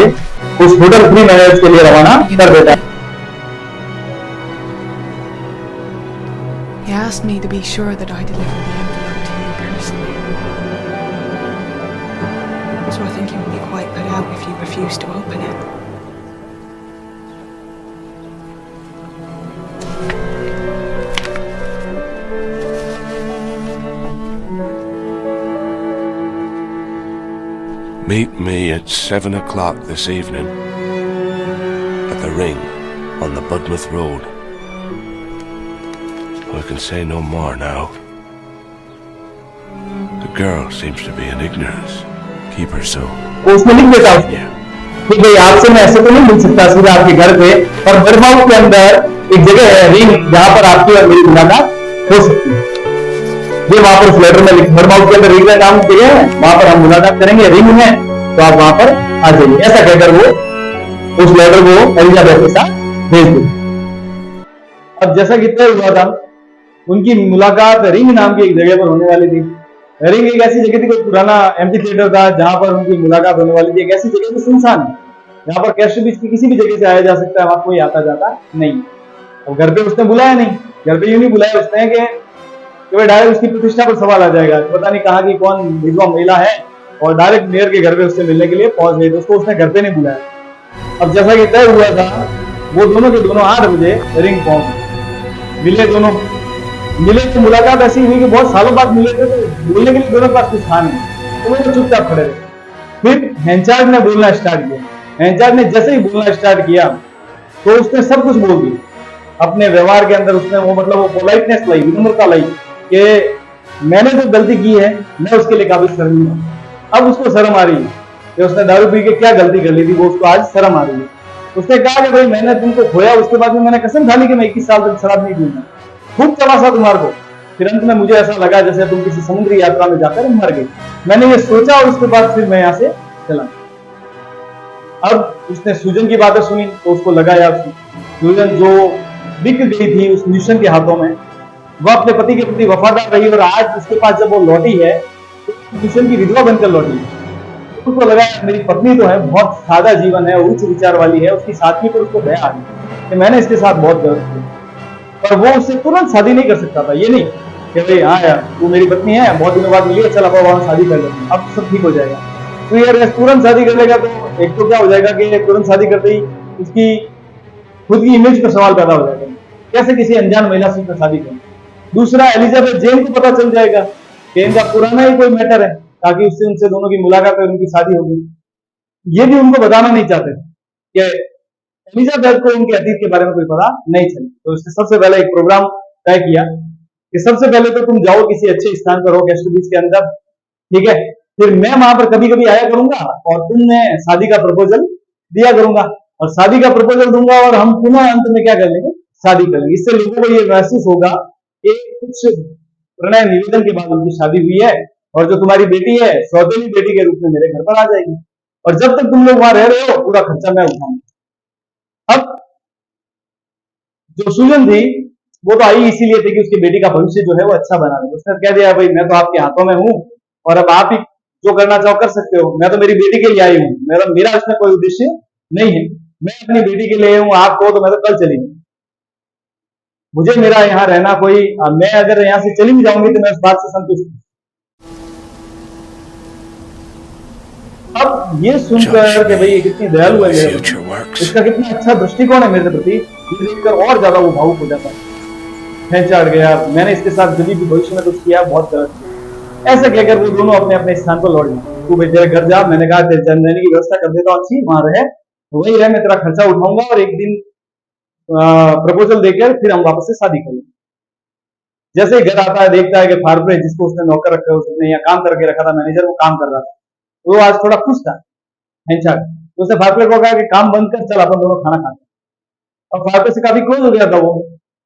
उस होटल फ्री मैनेज के लिए रवाना कर देता है। He asked me to be sure that I deliver the envelope to you personally. So I think you will be quite put out if you refuse to open it. Meet me at 7 o'clock this evening at the Ring on the Budmouth Road. I can say no more now. The girl seems to be in ignorance. Keep her so. वो उसमें लिख देता है Yeah. कि भाई आपसे मैं ऐसे तो नहीं मिल सकता सीधा आपके घर पे, और बर्माउथ के अंदर एक जगह है रिंग जहां पर आपकी और मेरी मुलाकात हो सकती है। ये वहां पर उस लेटर में लिख, बर्माउथ के अंदर रिंग का नाम जगह है, वहां पर हम मुलाकात करेंगे, रिंग है, तो आप वहां पर आ जाइए। ऐसा कहकर वो उस लेटर को एलिजाबेथ के साथ भेज दिया। अब जैसा कि तय हुआ था, उनकी मुलाकात रिंग नाम की एक जगह पर होने वाली थी। रिंग एक ऐसी जगह थी, कोई पुराना एम्फी थिएटर था जहां पर उनकी मुलाकात होने वाली थी। एक ऐसी जगह थी सुनसान, जहां पर कैस्टर बीच की किसी भी जगह से आया जा सकता है, वहां कोई आता जाता नहीं। और घर पे उसने बुलाया नहीं, घर पे यूं नहीं बुलाया उसने कि डायरेक्ट उसकी प्रतिष्ठा पर सवाल आ जाएगा, पता नहीं कहाँ की कौन विधवा महिला है, और डायरेक्ट मेयर के घर पे उससे मिलने के लिए पहुंच गए, तो उसको उसने घर पे नहीं बुलाया। अब जैसा कि तय हुआ था, वो दोनों के दोनों 8 बजे रिंग पहुंच मिले। दोनों मिले तो मुलाकात ऐसी हुई कि बहुत सालों बाद मिले थे, तो बोलने के लिए दोनों के पास कुछ था नहीं, तो वो चुपचाप खड़े रहे। फिर हेंचार्ड ने बोलना स्टार्ट किया। हेंचार्ड ने जैसे ही बोलना स्टार्ट किया तो उसने सब कुछ बोल दिया अपने व्यवहार के अंदर। उसने वो वो पोलाइटनेस लाई, विनम्रता लाई कि मैंने जो गलती की है मैं उसके लिए काबिल शर्म हूं। अब उसको शर्म आ रही है कि उसने दारू पी के क्या गलती कर ली थी, वो उसको आज शर्म आ रही है। उसने कहा कि भाई मैंने तुमको खोया, उसके बाद में मैंने कसम खा ली कि मैं 21 साल तक शराब नहीं पीऊंगा, खूब चला सा तुम्हारे को। फिर अंत में मुझे ऐसा लगा जैसे तुम किसी समुद्री यात्रा में जाकर मर गई। मैंने ये सोचा और उसके बाद फिर मैं यहाँ से चला। अब उसने सूजन की बातें सुनी तो उसको लगा यार, सूजन जो बिक गई थी उस मिशन के हाथों में, वह अपने पति के प्रति वफादार रही, और आज उसके पास जब वो लौटी है तो मिशन की विधवा बनकर लौटी है। उसको लगा मेरी पत्नी तो है, बहुत सादा जीवन है, उच्च विचार वाली है, उसकी साथी पर उसको दया आ गई कि मैंने इसके साथ बहुत गलत किया। पर वो उससे तुरंत शादी नहीं कर सकता था। ये नहीं कि भाई हाँ यार तू मेरी पत्नी है, बहुत दिनों बाद मिली है, चल अब वहां शादी कर लेते हैं, अब सब ठीक हो जाएगा। तो यार तुरंत शादी कर लेगा तो एक तो क्या हो जाएगा कि तुरंत शादी करते ही उसकी खुद की इमेज पर सवाल पैदा हो जाएगा, कैसे किसी अनजान महिला से शादी करें। दूसरा, एलिजाबेथ जेन को पता चल जाएगा कि इनका पुराना ही कोई मैटर है, ताकि उससे उनसे दोनों की मुलाकात और उनकी शादी होगी। ये भी उनको बताना नहीं चाहते कि एलिजाबेथ को उनके अतीत के बारे में कोई पता नहीं चले। तो उसने सबसे पहले एक प्रोग्राम तय किया कि सबसे पहले तो तुम जाओ किसी अच्छे स्थान पर हो कैस्टर बीच के अंदर, ठीक है, फिर मैं वहां पर कभी कभी आया करूंगा और तुमने शादी का प्रपोजल दिया करूंगा, और शादी का प्रपोजल दूंगा और हम पुनः अंत में क्या कर लेंगे, शादी कर लेंगे। इससे लोगों को ये महसूस होगा कि कुछ प्रणय निवेदन के बाद उनकी शादी हुई है, और जो तुम्हारी बेटी है सौतेली बेटी के रूप में मेरे घर पर आ जाएगी, और जब तक तुम लोग वहां रह रहे हो पूरा खर्चा मैं उठाऊंगा। अब जो सूजन थी वो तो आई इसीलिए थी कि उसकी बेटी का भविष्य जो है वो अच्छा बना दे। उसने कह दिया भाई मैं तो आपके हाथों में हूं, और अब आप ही जो करना चाहो कर सकते हो, मैं तो मेरी बेटी के लिए आई हूँ, मेरा इसमें कोई उद्देश्य नहीं है, मैं अपनी बेटी के लिए हूँ, आप कहो तो मैं तो कल चली हूँ, मुझे मेरा यहाँ रहना कोई, मैं अगर यहाँ से चली भी जाऊंगी तो मैं उस बात से संतुष्ट हूँ। अब ये सुनकर कि भाई ये कितनी दयालु है मेरे प्रति, इसका कितना अच्छा दृष्टिकोण है मेरे प्रति, ये देखकर और ज्यादा वो भावुक हो जाता है। चढ़ गया, मैंने इसके साथ कभी भी भविष्य में कुछ किया बहुत गलत। ऐसे कहकर वो दोनों अपने अपने स्थान पर लौट गए। तू भाई तेरे घर जा, मैंने कहा तेरे रहने की व्यवस्था कर देता हूँ अच्छी, वहां रहे, वही रहे, मैं तेरा खर्चा उठाऊंगा और एक दिन प्रपोजल देकर फिर हम वापस से शादी कर लेंगे। जैसे ही घर आता है देखता है कि फारप्रेस जिसको उसने नौकर रखा है, उसने यहाँ काम करके रखा था, मैनेजर, वो काम कर रहा था, वो आज थोड़ा खुश था हेंचार्ड। तो उसने फारप्रेस को कहा कि काम बंद कर, चल अपन दोनों खाना खाते। और फारप्रेस से काफी क्लोज हो गया था वो,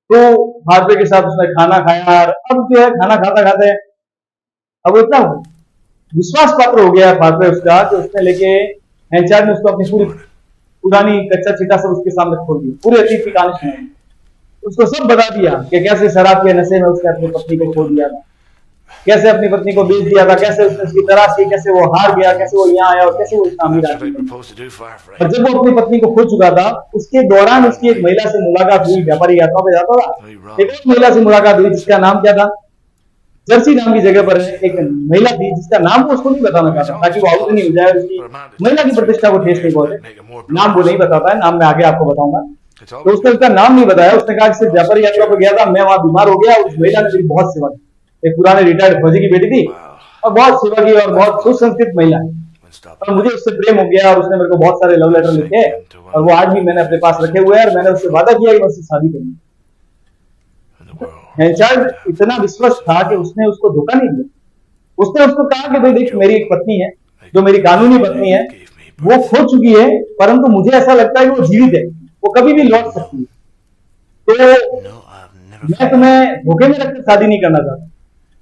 तो फारप्रेस के साथ उसने खाना खाया। अब जो है खाना खाते खाते अब इतना विश्वास पात्र हो गया फारप्रेस उसका कि उसने लेके हेंचार्ड ने उसको अपनी पूरी पुरानी कच्चा चिट्ठा सब उसके सामने खोल दिया, पूरे अतीत की कहानी सुनाई, उसको सब बता दिया कि कैसे शराब के नशे में उसने अपनी पत्नी को खो दिया था, कैसे अपनी पत्नी को बेच दिया था, कैसे उसने उसकी तलाश की, कैसे वो हार गया, कैसे वो यहाँ आया और कैसे वो इतना अमीर आदमी बना। और जब वो अपनी पत्नी को खो चुका था उसके दौरान उसकी एक महिला से मुलाकात हुई, व्यापारी यात्रा पे जाता था, एक और महिला से मुलाकात हुई जिसका नाम क्या था, जर्सी नाम की जगह पर एक महिला थी जिसका नाम वो उसको नहीं बताना चाहता ताकि वो आउट नहीं हो जाए, उसकी महिला की प्रतिष्ठा को ठेस नहीं पहुंचे। नाम वो नहीं बताता है, नाम मैं आगे आपको बताऊंगा। तो उसने उसका नाम नहीं बताया, उसने कहा कि सिर्फ व्यापारी यात्रा पर गया था, मैं वहां बीमार हो गया, उस महिला ने मेरी बहुत सेवा की, एक पुराने रिटायर्ड फौजी की बेटी थी और बहुत सेवा की और बहुत सुसंस्कृत महिला है, और मुझे उससे प्रेम हो गया और उसने मेरे को बहुत सारे लव लेटर लिखे और वो आज भी मैंने अपने पास रखे हुए हैं और मैंने उससे वादा किया कि मैं उससे शादी करूंगी। हेंचार्ड इतना विश्वास था कि उसने उसको धोखा नहीं दिया। उसने उसको कहा कि भाई देख मेरी एक पत्नी है जो मेरी कानूनी पत्नी है, वो खो चुकी है, परंतु मुझे ऐसा लगता है कि वो जीवित है, वो कभी भी लौट सकती है। तो No, I've never मैं तुम्हें धोखे में रखकर शादी नहीं करना चाहता,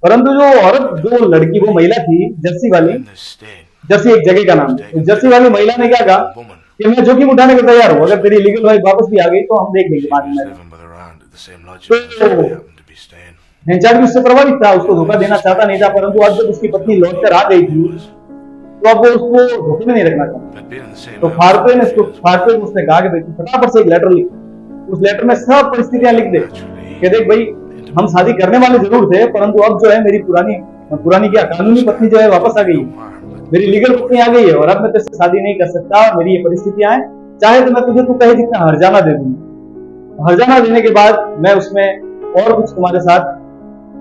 परंतु जो औरत, जो लड़की, वो महिला थी जर्सी वाली, in the state. जर्सी एक जगह का नाम है, तो जर्सी वाली महिला ने क्या कहा Woman कि मैं जोखिम उठाने को तैयार हूँ, अगर तेरी लीगल वाइफ वापस भी आ गई तो हम देख लेंगे बाद was में। living with her aunt at the same lodging house where they happened to be staying. हेंचार्ड भी उससे प्रभावित था, उसको धोखा देना चाहता नहीं था, परंतु अब जब उसकी पत्नी लौट कर आ गई थी तो अब वो उसको धोखे में नहीं रखना चाहता। But being in the same तो house फारपे ने with उसने कहा कि भाई तू फटाफट से एक लेटर लिख, उस लेटर में सब परिस्थितियां लिख दे कि देख भाई हम शादी करने वाले जरूर थे, परंतु अब जो है मेरी पुरानी क्या कानूनी पत्नी जो है वापस आ गई है, मेरी लीगल पत्नी आ गई है और अब मैं तेरे से शादी नहीं कर सकता और मेरी ये परिस्थितियां हैं, चाहे तो मैं तुझे तू कहे जितना हर्जाना दे दूंगा, हर्जाना देने के बाद मैं उसमें और कुछ तुम्हारे साथ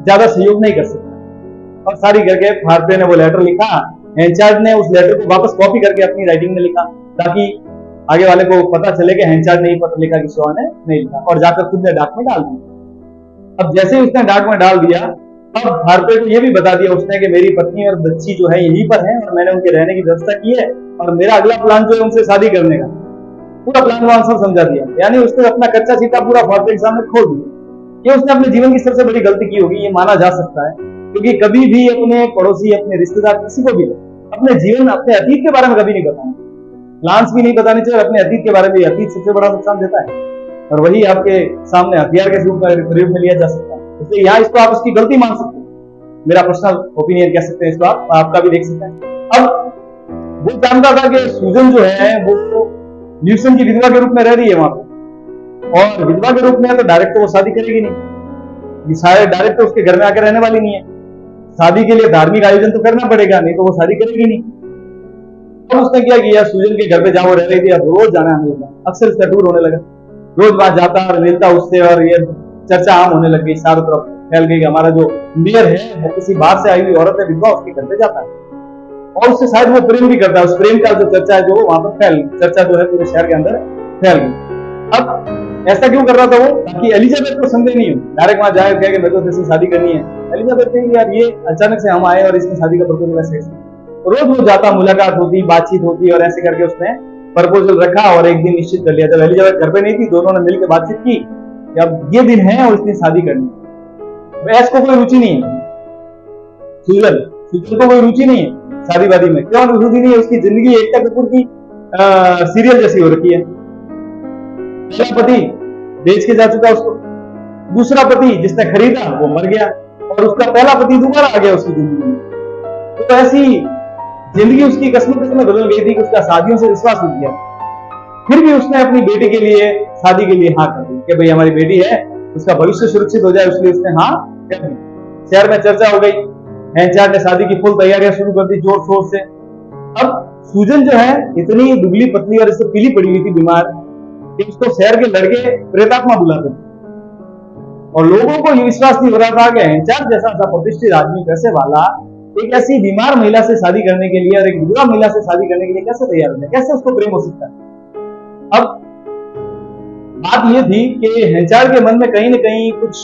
ज्यादा सहयोग नहीं कर सकता। और सारी करके फारपे ने वो लेटर लिखा, हेंचार्ड ने उस लेटर को वापस कॉपी करके अपनी राइटिंग में लिखा ताकि आगे वाले को पता चले कि हेंचार्ड ने ही पत्र लिखा, किसी और ने नहीं लिखा, और जाकर खुद ने डाक में डाल दिया। अब जैसे ही उसने डाक में डाल दिया, अब फारपे को ये भी बता दिया उसने कि मेरी पत्नी और बच्ची जो है यहीं पर है और मैंने उनके रहने की व्यवस्था की है और मेरा अगला प्लान जो है उनसे शादी करने का, पूरा प्लान वान सब समझा दिया। यानी उसने अपना कच्चा सीता पूरा फारपे के सामने खोल दिया। ये उसने अपने जीवन की सबसे बड़ी गलती की होगी, ये माना जा सकता है, क्योंकि कभी भी अपने पड़ोसी, अपने रिश्तेदार, किसी को भी अपने जीवन, अपने अतीत के बारे में कभी नहीं बताना, प्लान्स भी नहीं बताने चाहिए। अपने अतीत के बारे में, अतीत सबसे बड़ा नुकसान देता है और वही आपके सामने हथियार के रूप में प्रयोग में लिया जा सकता है। इसलिए यहाँ इसको आप उसकी गलती मान सकते हैं, मेरा पर्सनल ओपिनियन कह सकते हैं इसको, आपका भी देख सकते हैं। अब वो जानता था कि सूजन जो है वो न्यूसन की विधवा के रूप में रह रही है वहां पर, और विधवा के रूप में है तो डायरेक्ट तो वो शादी करेगी नहीं, शायद डायरेक्ट तो उसके घर में आकर रहने वाली नहीं है, शादी के लिए धार्मिक आयोजन तो करना पड़ेगा, नहीं तो वो शादी करेगी नहीं। अब उसने क्या किया, सूजन के घर पे जहां वो रह रही थी, अब रोज जाना आने लगा, अक्सर इसका टूर होने लगा, रोज वहां जाता और मिलता उससे, और ये चर्चा आम होने लग गई, चारों तरफ फैल गई। हमारा जो मेयर है वो किसी बाहर से आई हुई औरत है, विधवा, उसके घर पे जाता है और उससे शायद वो प्रेम भी करता है। उस प्रेम का जो चर्चा है जो वहां पर चर्चा जो है पूरे शहर के अंदर फैल गई। अब ऐसा क्यों कर रहा था वो, ताकि एलिजाबेथ को संदेह नहीं हो, डायरेक्ट वहां जाए कहे कि मेरे को तेरे से शादी करनी है। एलिजाबेथ कहेगी यार ये अचानक से हम आए और इसने शादी का प्रपोजल ऐसे, रोज वो जाता, मुलाकात होती, बातचीत होती, और ऐसे करके उसने प्रपोजल रखा और एक दिन निश्चित कर लिया। जब एलिजाबेथ घर पे नहीं थी, दोनों ने मिलकर बातचीत की कि अब ये दिन है और इसने शादी करनी है। ऐस को कोई रुचि नहीं है, सूजन को कोई रुचि नहीं है शादी वादी में। क्यों रुचि नहीं है? उसकी जिंदगी एकता कपूर की सीरियल जैसी हो रखी है। पहला पति बेच के जा चुका उसको, दूसरा पति जिसने खरीदा वो मर गया और उसका पहला पति दोबारा आ गया उसकी जिंदगी में। तो ऐसी जिंदगी उसकी किस्मत में बदल गई थी कि उसका शादियों से विश्वास उठ गया। फिर भी उसने अपनी बेटी के लिए शादी के लिए हाँ कर दी कि भाई हमारी बेटी है, उसका भविष्य सुरक्षित हो जाए, इसलिए उसने हाँ कर दी। शहर में चर्चा हो गई, हेंचार्ड ने शादी की फुल तैयारियां शुरू कर दी जोर शोर से। अब सूजन जो है इतनी दुबली पतली और इससे पीली पड़ी हुई थी, बीमार, कि उसको शहर के लड़के प्रेतात्मा बुलाते थे और लोगों को ये विश्वास नहीं हो रहा था कि हेंचार्ड जैसा प्रतिष्ठित आदमी, पैसे वाला, एक ऐसी बीमार महिला से शादी करने के लिए और एक विधवा महिला से शादी करने के लिए कैसे तैयार हो जाए, कैसे उसको प्रेम हो सकता है। अब बात यह थी कि हेंचार्ड के मन में कहीं न कहीं कुछ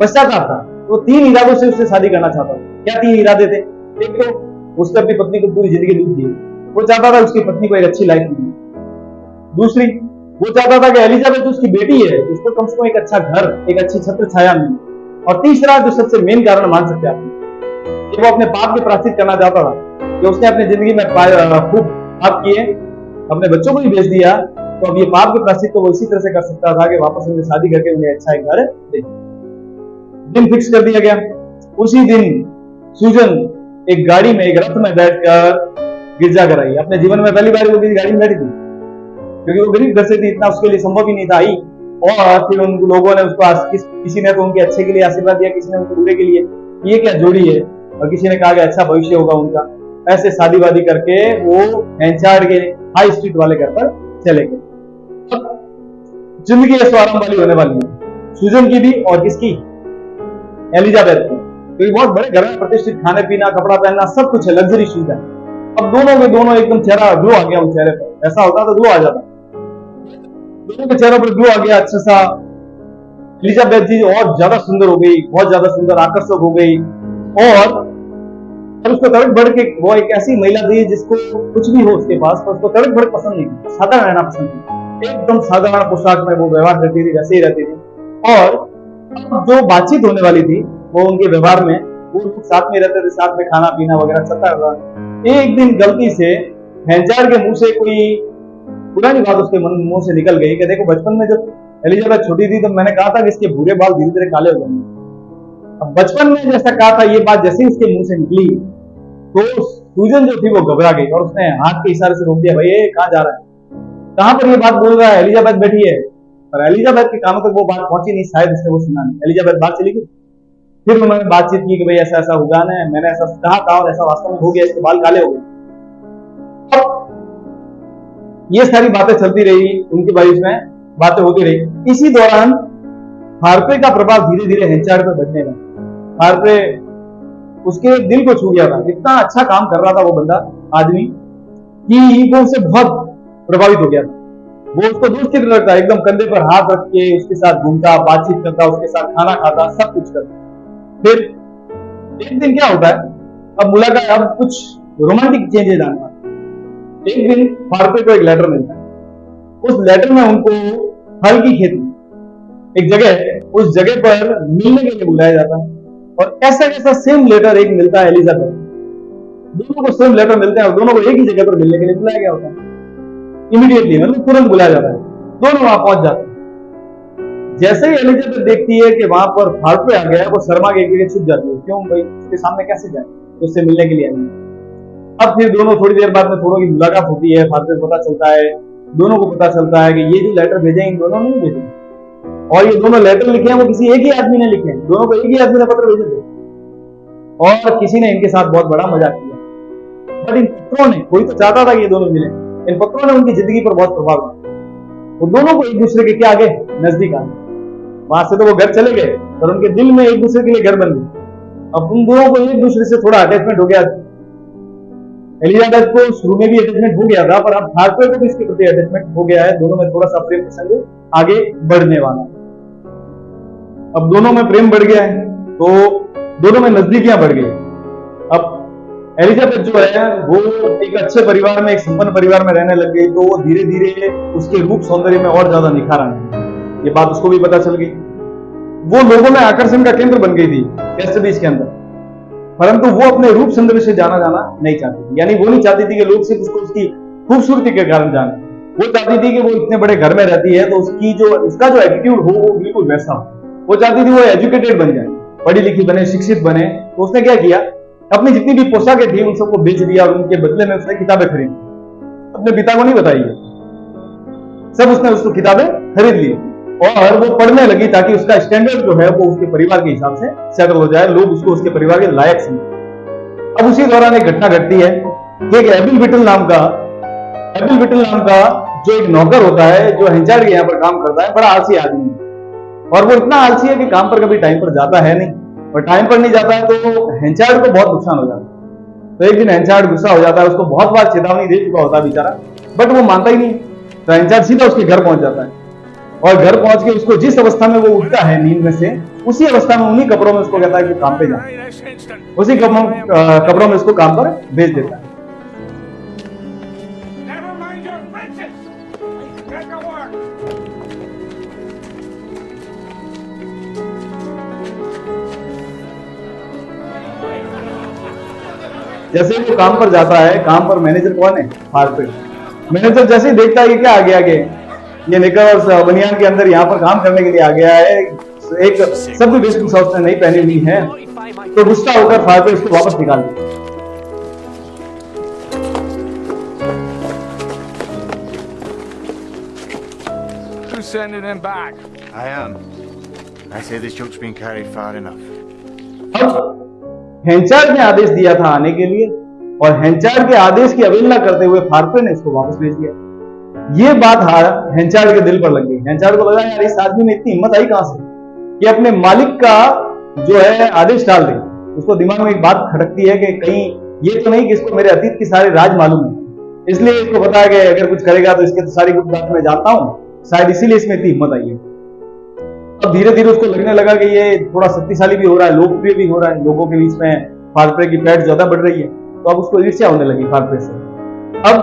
पश्चाताप था। वो 3 इरादों से उससे शादी करना चाहता था। क्या 3 इरादे थे? एक तो उसने अपनी पत्नी को पूरी जिंदगी दूध दी, वो चाहता था उसकी पत्नी को एक अच्छी लाइफ मिले। दूसरी, वो चाहता था कि एलिजाबेथ उसकी बेटी है, उसको कम से कम एक अच्छा घर, एक अच्छी छत्र छाया मिले। और तीसरा, जो सबसे मेन कारण मान सकते हैं आप, कि वो अपने पाप के प्रायश्चित करना चाहता था कि उसने अपनी जिंदगी में खूब पाप किए, अपने बच्चों को ही बेच दिया, तो अब ये पाप के प्रायश्चित तो वो इसी तरह से कर सकता था कि वापस उन्हें शादी करके उन्हें अच्छा एक घर दे। दिन फिक्स कर दिया गया। उसी दिन सूजन एक गाड़ी में, एक रथ में बैठकर गिरजा कर आई। अपने जीवन में पहली बार वो गाड़ी में बैठी थी, क्योंकि वो गरीब घर से थी, इतना उसके लिए संभव ही नहीं था। आई और फिर उन लोगों ने उसको किसी ने तो उनके अच्छे के लिए आशीर्वाद दिया, किसी ने उनके बुरे के लिए, ये क्या जोड़ी है, और किसी ने कहा कि अच्छा भविष्य होगा उनका। ऐसे शादी वादी करके वो हेंचार्ड के हाई स्ट्रीट वाले घर पर चले गए। अब जिंदगी स्वारंभ वाली होने वाली है, सूजन की भी और किसकी, एलिजाबेथ की, क्योंकि बहुत बड़े घर में प्रतिष्ठित, खाने पीना, कपड़ा पहनना सब कुछ है, लग्जरी चीज है। अब दोनों के दोनों एकदम चेहरा ग्लो आ गया उन चेहरे पर, ऐसा होता तो ग्लो आ जाता, दोनों के चेहरों पर ग्लो आ गया अच्छा सा। एलिजाबेथ जी और ज्यादा सुंदर हो गई, बहुत ज्यादा सुंदर, आकर्षक हो गई। और और उसको तड़क भड़क के, वो एक ऐसी महिला थी जिसको कुछ भी हो उसके पास, पर उसको तड़क भड़क पसंद नहीं थी, साधारण रहना पसंद थी। एकदम साधारण पोशाक में वो व्यवहार करती थी, वैसे ही रहती थी। और जो बातचीत होने वाली थी वो उनके व्यवहार में, वो लोग साथ में रहते थे, साथ में खाना पीना वगैरह चलता रहा। एक दिन गलती से हेंचार के मुंह से कोई पुरानी बात उसके मुंह से निकल गई कि देखो, बचपन में जब एलिजाबेथ छोटी थी तो मैंने कहा था कि इसके भूरे बाल धीरे धीरे काले हो जाएंगे। अब बचपन में जैसा कहा था, ये बात जैसे ही उसके मुंह से निकली तो सूजन जो थी वो घबरा गई और उसने हाथ के इशारे से रोक दिया, भाई ये कहाँ जा रहा है, कहां पर ये बात बोल रहा है, एलिजाबेथ बैठी है। पर एलिजाबेथ के कानों तक वो बात पहुंची नहीं, शायद उसने वो सुना नहीं। एलिजाबेथ बात चली गई। फिर उन्होंने बातचीत की कि भाई ऐसा ऐसा हुआ है, मैंने ऐसा कहा था और ऐसा वास्तव में हो गया, इसके बाल काले हो गए। ये सारी बातें चलती रही, उनके बीच में बातें होती रही। इसी दौरान हार्पे का प्रभाव धीरे धीरे हेंचार्ड पर बढ़ने लगा। हार्पे उसके दिल को छू गया था, इतना अच्छा काम कर रहा था वो बंदा, आदमी, कि वो उससे बहुत प्रभावित हो गया था। वो उसको दोस्त की तरह लगता, एकदम कंधे पर हाथ रख के उसके साथ घूमता, बातचीत करता, उसके साथ खाना खाता, सब कुछ करता। फिर एक दिन क्या होता है, अब मुलाकात, अब कुछ रोमांटिक चेंजेस आने वाले। एक दिन हार्पे को एक लेटर मिलता है। उस लेटर में उनको हल की खेती, एक जगह है, उस जगह पर मिलने के लिए बुलाया जाता है। और ऐसा कैसा सेम लेटर एक मिलता है एलिजाबेथ, दोनों को सेम लेटर मिलते हैं और दोनों को एक ही जगह पर मिलने के लिए बुलाया गया होता है। इमीडिएटली, मतलब तुरंत बुलाया जाता है, दोनों वहां पहुंच जाते हैं। जैसे ही एलिजाबेथ देखती है कि वहां पर हार्पे आ गया है, वो शर्मा के छुप जाती है, क्यों भाई, उसके सामने कैसे जाए, उससे मिलने के लिए आई। अब फिर दोनों, थोड़ी देर बाद में दोनों की मुलाकात होती है। हार्पे को पता चलता है, दोनों को पता चलता है कि ये जो लेटर भेजे इन दोनों ने नहीं भेजे, और ये दोनों लेटर लिखे हैं वो किसी एक ही आदमी ने लिखे हैं, दोनों को एक ही आदमी ने पत्र भेजे थे, और किसी ने इनके साथ बहुत बड़ा मजाक किया। बट इन पत्रों ने, कोई तो चाहता था कि ये दोनों मिले, इन पत्रों ने उनकी जिंदगी पर बहुत प्रभाव डाला। वो दोनों को एक दूसरे के क्या आगे नजदीक आ गए। वहां से तो वो घर चले गए, और उनके दिल में एक दूसरे के लिए घर बन गए। अब उन दोनों को एक दूसरे से थोड़ा अटैचमेंट हो गया। एलिजाबेथ को शुरू में भी अटैचमेंट हो गया था, पर अब हार्पे को भी इसके प्रति अटैचमेंट हो गया है। दोनों में थोड़ा सा प्रेम प्रसंग आगे बढ़ने वाला। अब दोनों में प्रेम बढ़ गया है, तो दोनों में नजदीकियां बढ़ गई। अब एलिजाबेथ जो है वो एक अच्छे परिवार में, एक संपन्न परिवार में रहने लग गई, तो वो धीरे धीरे उसके रूप सौंदर्य में और ज्यादा निखार आने लगी। ये बात उसको भी पता चल गई। वो लोगों में आकर्षण का केंद्र बन गई थी वेस्टबीच के अंदर, परंतु वो अपने रूप सौंदर्य से जाना नहीं चाहती थी। यानी वो नहीं चाहती थी कि लोग सिर्फ उसको उसकी खूबसूरती के कारण जाने, वो चाहती थी कि वो इतने बड़े घर में रहती है तो उसका जो एटीट्यूड हो वो बिल्कुल वैसा हो। वो चाहती थी वो एजुकेटेड बन जाए, पढ़ी लिखी बने, शिक्षित बने। तो उसने क्या किया, अपनी जितनी भी पोशाकें थी उन सबको बेच दिया, और उनके बदले में उसने किताबें खरीदी। अपने पिता को नहीं बताई, सब उसने उसको किताबें खरीद ली, और वो पढ़ने लगी ताकि उसका स्टैंडर्ड जो है वो उसके परिवार के हिसाब से सेटल हो जाए, लोग उसको उसके परिवार के लायक समझें। अब उसी दौरान एक घटना घटती है कि एक एबिल बिटल नाम का जो एक नौकर होता है, जो हेंचार्ड के यहाँ पर काम करता है, बड़ा आलसी आदमी है, और वो इतना आलसी है कि काम पर कभी टाइम पर जाता है नहीं, और टाइम पर नहीं जाता है तो हेंचार्ड को बहुत नुकसान हो जाता है। तो एक दिन हेंचार्ड गुस्सा हो जाता है, उसको बहुत बार चेतावनी दे चुका होता है बेचारा, बट वो मानता ही नहीं। तो हेंचार्ड सीधा उसके घर पहुंच जाता है, और घर पहुंच के उसको जिस अवस्था में वो उठता है नींद में से, उसी अवस्था में उन्हीं कपड़ों में उसको कहता है कि काम पे जा, उसी कपड़ों में उसको काम पर भेज देता है। जैसे वो काम पर जाता है, काम पर मैनेजर कौन है, हार्पे। मैनेजर जैसे ही देखता है कि क्या आ गया, ये निकर्स बनियान के अंदर यहाँ पर काम करने के लिए आ गया है, एक सभ्य वेशभूषा उसने नहीं पहनी हुई है, तो गुस्सा होकर हार्पे उसको वापस निकाल दिया। Who's sending him back? I am. I say this joke's been carried far enough. अब हेंचार्ड ने आदेश दिया था आने के लिए, और हेंचार्ड के आदेश की अवहेलना करते हुए हार्पे ने इसको वापस भेज दिया। ये बात हेंचार्ड के दिल पर लग गई। हेंचार्ड को लगा, यार इस आदमी में इतनी हिम्मत आई कहां से कि अपने मालिक का जो है आदेश टाल दे। उसको दिमाग में एक बात खटकती है कि कहीं ये तो नहीं कि इसको मेरे अतीत की सारे राज मालूम है, इसलिए इसको पता है कि अगर कुछ करेगा तो इसके तो सारी गुप्त बात मैं जानता हूं, शायद इसीलिए इसमें इतनी हिम्मत आई है। अब धीरे धीरे उसको लगने लगा कि ये थोड़ा शक्तिशाली भी हो रहा है, लोकप्रिय भी हो रहा है, लोगों के बीच में फारपे की पैठ ज्यादा बढ़ रही है, तो अब उसको ईर्ष्या होने लगी फारपे से। अब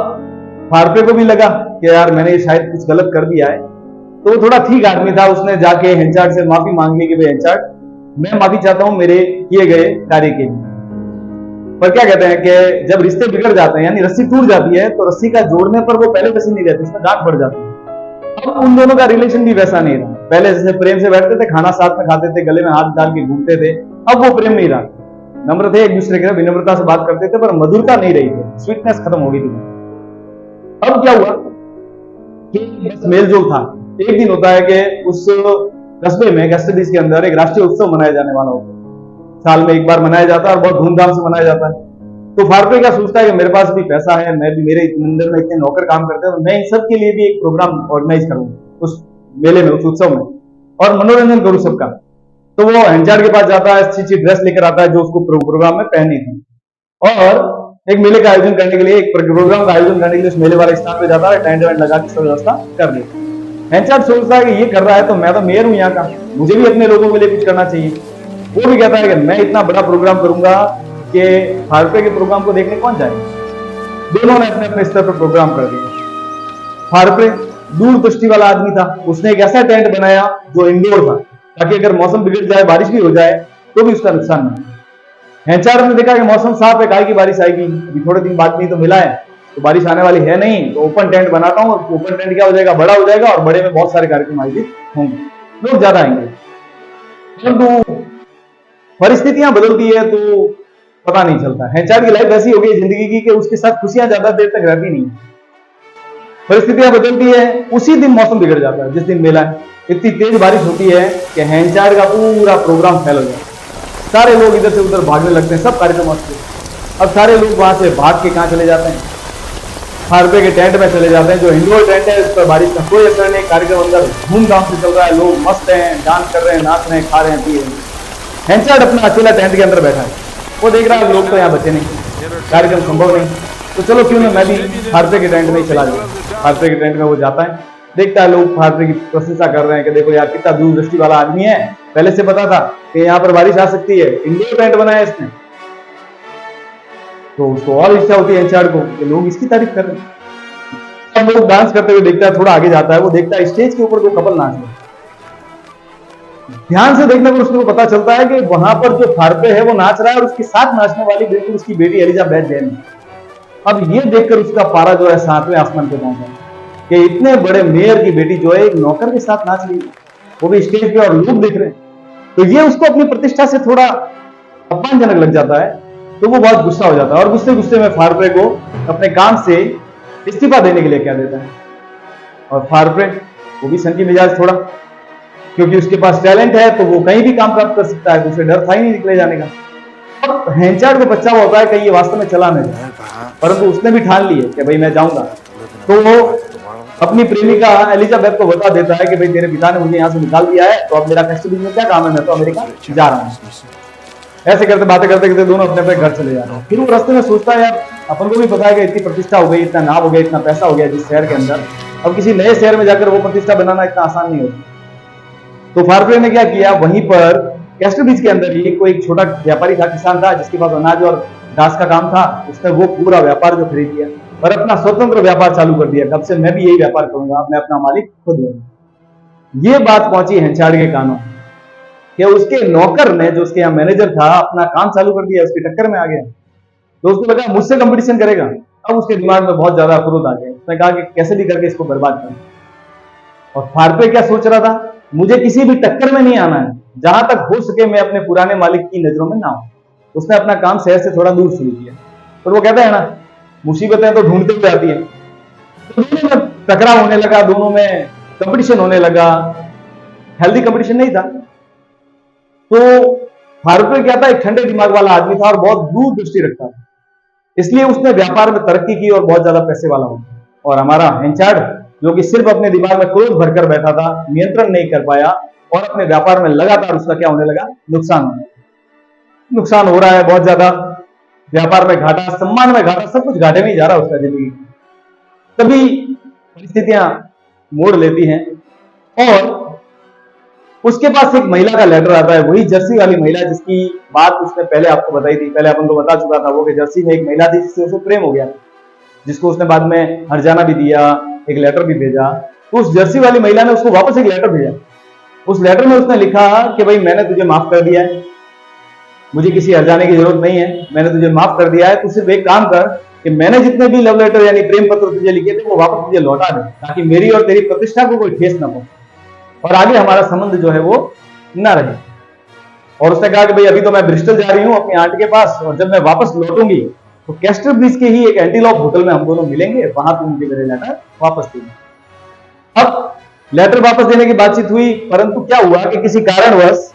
फारपे को भी लगा कि यार मैंने शायद कुछ गलत कर दिया है, तो वो थोड़ा ठीक आदमी था, उसने जाके हेंचार्ड से माफी मांग ली कि भाई हेंचार्ड, मैं माफी चाहता हूं मेरे किए गए कार्य के लिए। पर क्या कहते हैं कि जब रिश्ते बिगड़ जाते हैं, यानी रस्सी टूट जाती है, तो रस्सी का जोड़ने पर वो पहले रस्सी नहीं रहती, उसमें गांठ बढ़ जाती है। अब उन दोनों का रिलेशन भी वैसा नहीं रहा। पहले जैसे प्रेम से बैठते थे, खाना साथ में खाते थे, गले में हाथ डाल के घूमते थे, अब वो प्रेम नहीं रहा। नम्र थे, एक दूसरे के विनम्रता से बात करते थे, पर मधुरता नहीं रही थी, स्वीटनेस खत्म हो गई थी। अब क्या हुआ कि बस मेलजोल था। एक दिन होता है कि उस कस्बे में गैस्टडीज के अंदर एक राष्ट्रीय उत्सव मनाया जाने वाला होता है, साल में एक बार मनाया जाता है और बहुत धूमधाम से मनाया जाता है। तो फारपे क्या सोचता है कि मेरे पास भी पैसा है, मैं भी, मेरे मंदिर में इतने नौकर काम करते हैं, तो मैं इन सब के लिए भी एक प्रोग्राम ऑर्गेनाइज करूं उस मेले में, उस उत्सव में, और मनोरंजन करूं सबका। तो वो हेंचार्ड के पास जाता है, अच्छी अच्छी ड्रेस लेकर आता है जो उसको प्रोग्राम में पहननी थी, और एक मेले का आयोजन करने के लिए, एक प्रोग्राम का आयोजन करने के लिए उस मेले वाले स्थान पे जाता है, टेंट वेंट लगा के सब व्यवस्था कर देता है। हेंचार्ड सोचता है कि ये कर रहा है तो मैं तो मेयर हूं यहाँ का, मुझे भी अपने लोगों के लिए कुछ करना चाहिए। वो भी कहता है कि मैं इतना बड़ा प्रोग्राम करूंगा कि फारपे के प्रोग्राम को देखने कौन जाएगा। दोनों ने अपने अपने स्तर पर प्रोग्राम कर दिया। फारपे दूरदृष्टि वाला आदमी था, उसने एक ऐसा टेंट बनाया जो इंडोर था, ताकि अगर मौसम बिगड़ जाए, बारिश भी हो जाए, तो भी उसका नुकसान ना हो। हेंचार्ड ने देखा कि मौसम साफ है, काहे की बारिश आएगी, अभी थोड़े दिन बाद नहीं तो मिला है, तो बारिश आने वाली है नहीं, तो ओपन टेंट बनाता हूँ। ओपन टेंट क्या हो जाएगा, बड़ा हो जाएगा, और बड़े में बहुत सारे कार्यक्रम आयोजित होंगे, लोग ज्यादा आएंगे। परंतु परिस्थितियां बदलती है तो पता नहीं चलता। हेंचार्ड की लाइफ ऐसी हो गई जिंदगी की कि उसके साथ खुशियां ज्यादा देर तक रहती नहीं। परिस्थितियां बदलती है, उसी दिन मौसम बिगड़ जाता है जिस दिन मेला है। इतनी तेज बारिश होती है कि हेंचार्ड का पूरा प्रोग्राम फेल हो जाता है। सारे लोग इधर से उधर भागने लगते हैं, सब कार्यक्रम से। अब सारे लोग वहां से भाग के कहां चले जाते हैं, फारपे के टेंट में चले जाते हैं, जो इंडोर टेंट है, उस पर बारिश का कोई असर नहीं। कार्यक्रम अंदर धूमधाम से चल रहा है, लोग मस्त हैं, डांस कर रहे हैं, नाच रहे हैं, खा रहे हैं, पी रहे हैं। हेंचार्ड अपना अकेला टेंट के अंदर बैठा है, वो देख रहा है लोग तो यहाँ बचे नहीं, कार्यक्रम संभव नहीं, तो चलो क्यों ना मैं भी फारपे के टेंट में ही चला गया। फारपे के टेंट में वो जाता है, देखता है लोग फारपे की प्रशंसा कर रहे हैं कि देखो यार कितना दूरदृष्टि वाला आदमी है, पहले से पता था कि यहाँ पर बारिश आ सकती है, इंडोर टेंट बनाया इसने। तो उसको और इच्छा होती है हेंचार्ड को कि लोग इसकी तारीफ कर रहे हैं। अब लोग डांस करते हुए देखता है, थोड़ा आगे जाता है, वो देखता है स्टेज के ऊपर दो कपल नाच रहे हैं। ध्यान से देखने पर उसको पता चलता है कि वहां पर जो फारपे है वो नाच रहा है, और उसके साथ नाचने वाली बिल्कुल उसकी बेटी एलिजाबेथ जैन है। अब ये देखकर उसका पारा जो है 7वें आसमान पे पहुंचा कि इतने बड़े मेयर की बेटी जो है एक नौकर के साथ नाच रही है, वो भी स्टेज पे, और लोग देख रहे हैं। तो ये उसको अपनी प्रतिष्ठा से थोड़ा अपमानजनक लग जाता है, तो वो बहुत गुस्सा हो जाता है, और गुस्से गुस्से में फारपे को अपने काम से इस्तीफा देने के लिए कह देता है। और फारपे वो भी सन की मिजाज थोड़ा, क्योंकि उसके पास टैलेंट है तो वो कहीं भी काम प्राप्त कर सकता है, तो उसे डर था ही नहीं निकले जाने का। अब हेंचार्ड को बच्चा होता है कि ये वास्तव में चला नहीं जाए, परंतु उसने भी ठान ली है कि भाई मैं जाऊंगा। तो वो अपनी प्रेमिका एलिजाबेथ को बता देता है कि भाई तेरे पिता ने मुझे यहाँ से निकाल दिया है, तो अब मेरा कस्टडी में क्या काम है, मैं तो अमेरिका जा रहा हूँ। ऐसे करते बातें करते करते दोनों अपने अपने घर चले जाते हैं। फिर वो रास्ते में सोचता है यार अपन को भी पता है कि इतनी प्रतिष्ठा हो गई, इतना नाम हो गया, इतना पैसा हो गया जिस शहर के अंदर, अब किसी नए शहर में जाकर वो प्रतिष्ठा बनाना इतना आसान नहीं होता। तो फारपे ने क्या किया, वहीं पर कैस्टल के अंदर ही कोई एक छोटा व्यापारी था, किसान था, जिसके पास अनाज और घास का काम था, उसने वो पूरा व्यापार जो खरीद लिया और अपना स्वतंत्र व्यापार चालू कर दिया। कब से मैं भी यही व्यापार करूंगा, मैं अपना मालिक खुद हूं। ये बात पहुंची हेंचार्ड के कानों कि उसके नौकर ने, जो उसके यहाँ मैनेजर था, अपना काम चालू कर दिया, उसकी टक्कर में आ गया। तो उसको लगा मुझसे कंपटीशन करेगा। अब उसके दिमाग में बहुत ज्यादा क्रोध आ गया, उसने कहा कि कैसे भी करके इसको बर्बाद करें। और फारपे क्या सोच रहा था, मुझे किसी भी टक्कर में नहीं आना है, जहां तक हो सके मैं अपने पुराने मालिक की नजरों में ना हूं। उसने अपना काम शहर से थोड़ा दूर शुरू किया। और वो कहता है ना, मुसीबतें तो ढूंढते हुए आती है। तो दोनों में टकराव होने लगा, दोनों में कंपटीशन होने लगा। हेल्दी कंपटीशन नहीं था। तो फारपे क्या था, एक ठंडे दिमाग वाला आदमी था और बहुत दूरदृष्टि रखता था, इसलिए उसने व्यापार में तरक्की की और बहुत ज्यादा पैसे वाला हुआ। और हमारा हेंचार्ड, जो कि सिर्फ अपने दिमाग में क्रोध भरकर बैठा था, नियंत्रण नहीं कर पाया और अपने व्यापार में लगातार उसका क्या होने लगा, नुकसान हो रहा है बहुत ज्यादा। व्यापार में घाटा, सम्मान में घाटा, सब कुछ घाटे में ही जा रहा है उसका जिंदगी। तभी परिस्थितियां मोड़ लेती हैं और उसके पास एक महिला का लेटर आता है, वही जर्सी वाली महिला जिसकी बात उसने पहले आपको बताई थी, पहले अपन को बता चुका था वो कि जर्सी में एक महिला थी जिससे उसको प्रेम हो गया, जिसको उसने बाद में हरजाना भी दिया, एक लेटर भी भेजा। तो उस जर्सी वाली महिला ने उसको वापस एक लेटर भेजा। उस लेटर में उसने लिखा कि भाई मैंने तुझे माफ कर दिया है, मुझे किसी हरजाने की जरूरत नहीं है, मैंने तुझे माफ कर दिया है, तू सिर्फ एक काम कर कि मैंने जितने भी लव लेटर यानी प्रेम पत्र तुझे लिखे थे वो वापस तुझे लौटा दे, ताकि मेरी और तेरी प्रतिष्ठा को कोई ठेस ना पहुंचे और आगे हमारा संबंध जो है वो ना रहे। और उसने कहा कि भाई अभी तो मैं ब्रिस्टल जा रही हूँ अपनी आंट के पास, और जब मैं वापस लौटूंगी तो कैस्टर ब्रिज के ही एक एंटीलॉप होटल में हम दोनों मिलेंगे, वहां तुम मुझे मेरे लेटर वापस देंगे। अब लेटर वापस देने की बातचीत हुई, परंतु क्या हुआ कि किसी कारणवश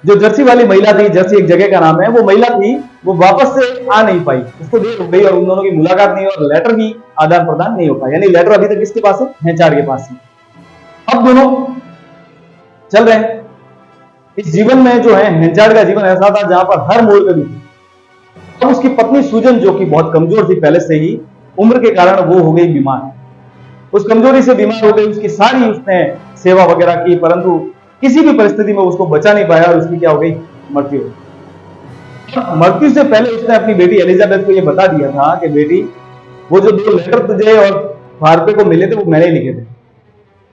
जो जर्सी वाली महिला थी, जर्सी एक जगह का नाम है, वो महिला थी, वो वापस से आ नहीं पाई, उसको देर हो गई और उन दोनों की मुलाकात नहीं और लेटर भी आदान प्रदान नहीं हो पाया। यानी लेटर अभी तक किसके पास है? हेंचार्ड के पास है। अब दोनों चल रहे हैं। इस जीवन में जो है हेंचार्ड का जीवन ऐसा था जहां पर हर मोड़ पे भी, अब उसकी पत्नी सूजन जो कि बहुत कमजोर थी पहले से ही, उम्र के कारण वो हो गई बीमार। उस कमजोरी से बीमार हो गई, उसकी सारी उसने सेवा वगैरह की, परंतु किसी भी परिस्थिति में उसको बचा नहीं पाया और उसकी क्या हो गई? मृत्यु हो गई। मृत्यु से पहले उसने अपनी बेटी एलिजाबेथ को यह बता दिया था कि बेटी, वो जो 2 लेटर तुझे और फारपे को मिले थे वो मैंने ही लिखे थे।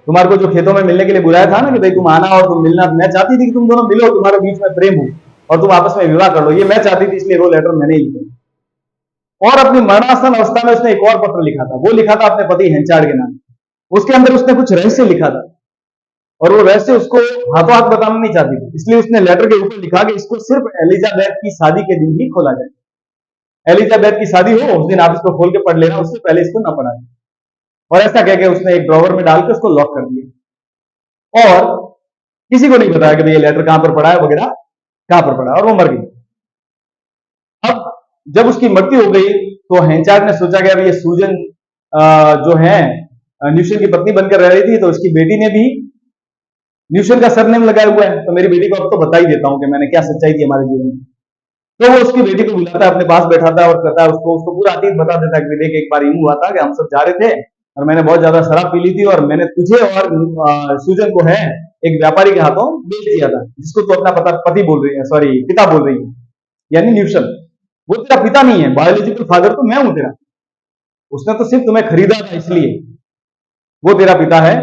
तुम्हारे को जो खेतों में मिलने के लिए बुलाया था ना कि भाई तुम आना और तुम मिलना, मैं चाहती थी कि तुम दोनों मिलो, तुम्हारे बीच में प्रेम हो और तुम आपस में विवाह कर लो, ये मैं चाहती थी, इसलिए वो लेटर मैंने ही लिखे। और अपनी मरणासन अवस्था में उसने एक और पत्र लिखा था, वो लिखा था अपने पति हेंचार्ड के नाम। उसके अंदर उसने कुछ रहस्य लिखा था और वो रहस्य उसको हाथों हाथ बताना नहीं चाहती थी, इसलिए उसने लेटर के ऊपर लिखा कि इसको सिर्फ एलिजाबेथ की शादी के दिन ही खोला जाए। एलिजाबेथ की शादी हो उस दिन आप इसको खोल के पढ़ लेना, उससे पहले इसको ना पढ़ा जाए। और ऐसा कह के उसने एक ड्रॉवर में डाल के उसको लॉक कर दिया और किसी को नहीं बताया कि भाई ये लेटर कहां पर पड़ा है वगैरह, कहां पर पड़ा, और वो मर गई। अब जब उसकी मृत्यु हो गई तो हेंचार्ड ने सोचा कि अब ये सूजन जो है न्यूशन की पत्नी बनकर रह रही थी, तो उसकी बेटी ने भी न्यूशन का सरनेम लगाया हुआ है, तो मेरी बेटी को अब तो बता ही देता हूं कि मैंने क्या सच्चाई थी हमारे जीवन में। तो वो उसकी बेटी को बुलाता है, अपने पास बैठाता है और कहता है उसको पूरा अतीत बता देता है कि देख एक बार यूं हुआ था कि हम सब जा रहे थे और मैंने बहुत ज्यादा शराब पी ली थी और मैंने तुझे और सूजन को है एक व्यापारी के हाथों बेच दिया था, जिसको तो अपना पति बोल रही है, सॉरी पिता बोल रही है, यानी न्यूशन। वो तेरा पिता नहीं है, बायोलॉजिकल फादर तो मैं हूं तेरा, उसने तो सिर्फ तुम्हें खरीदा था इसलिए वो तेरा पिता है,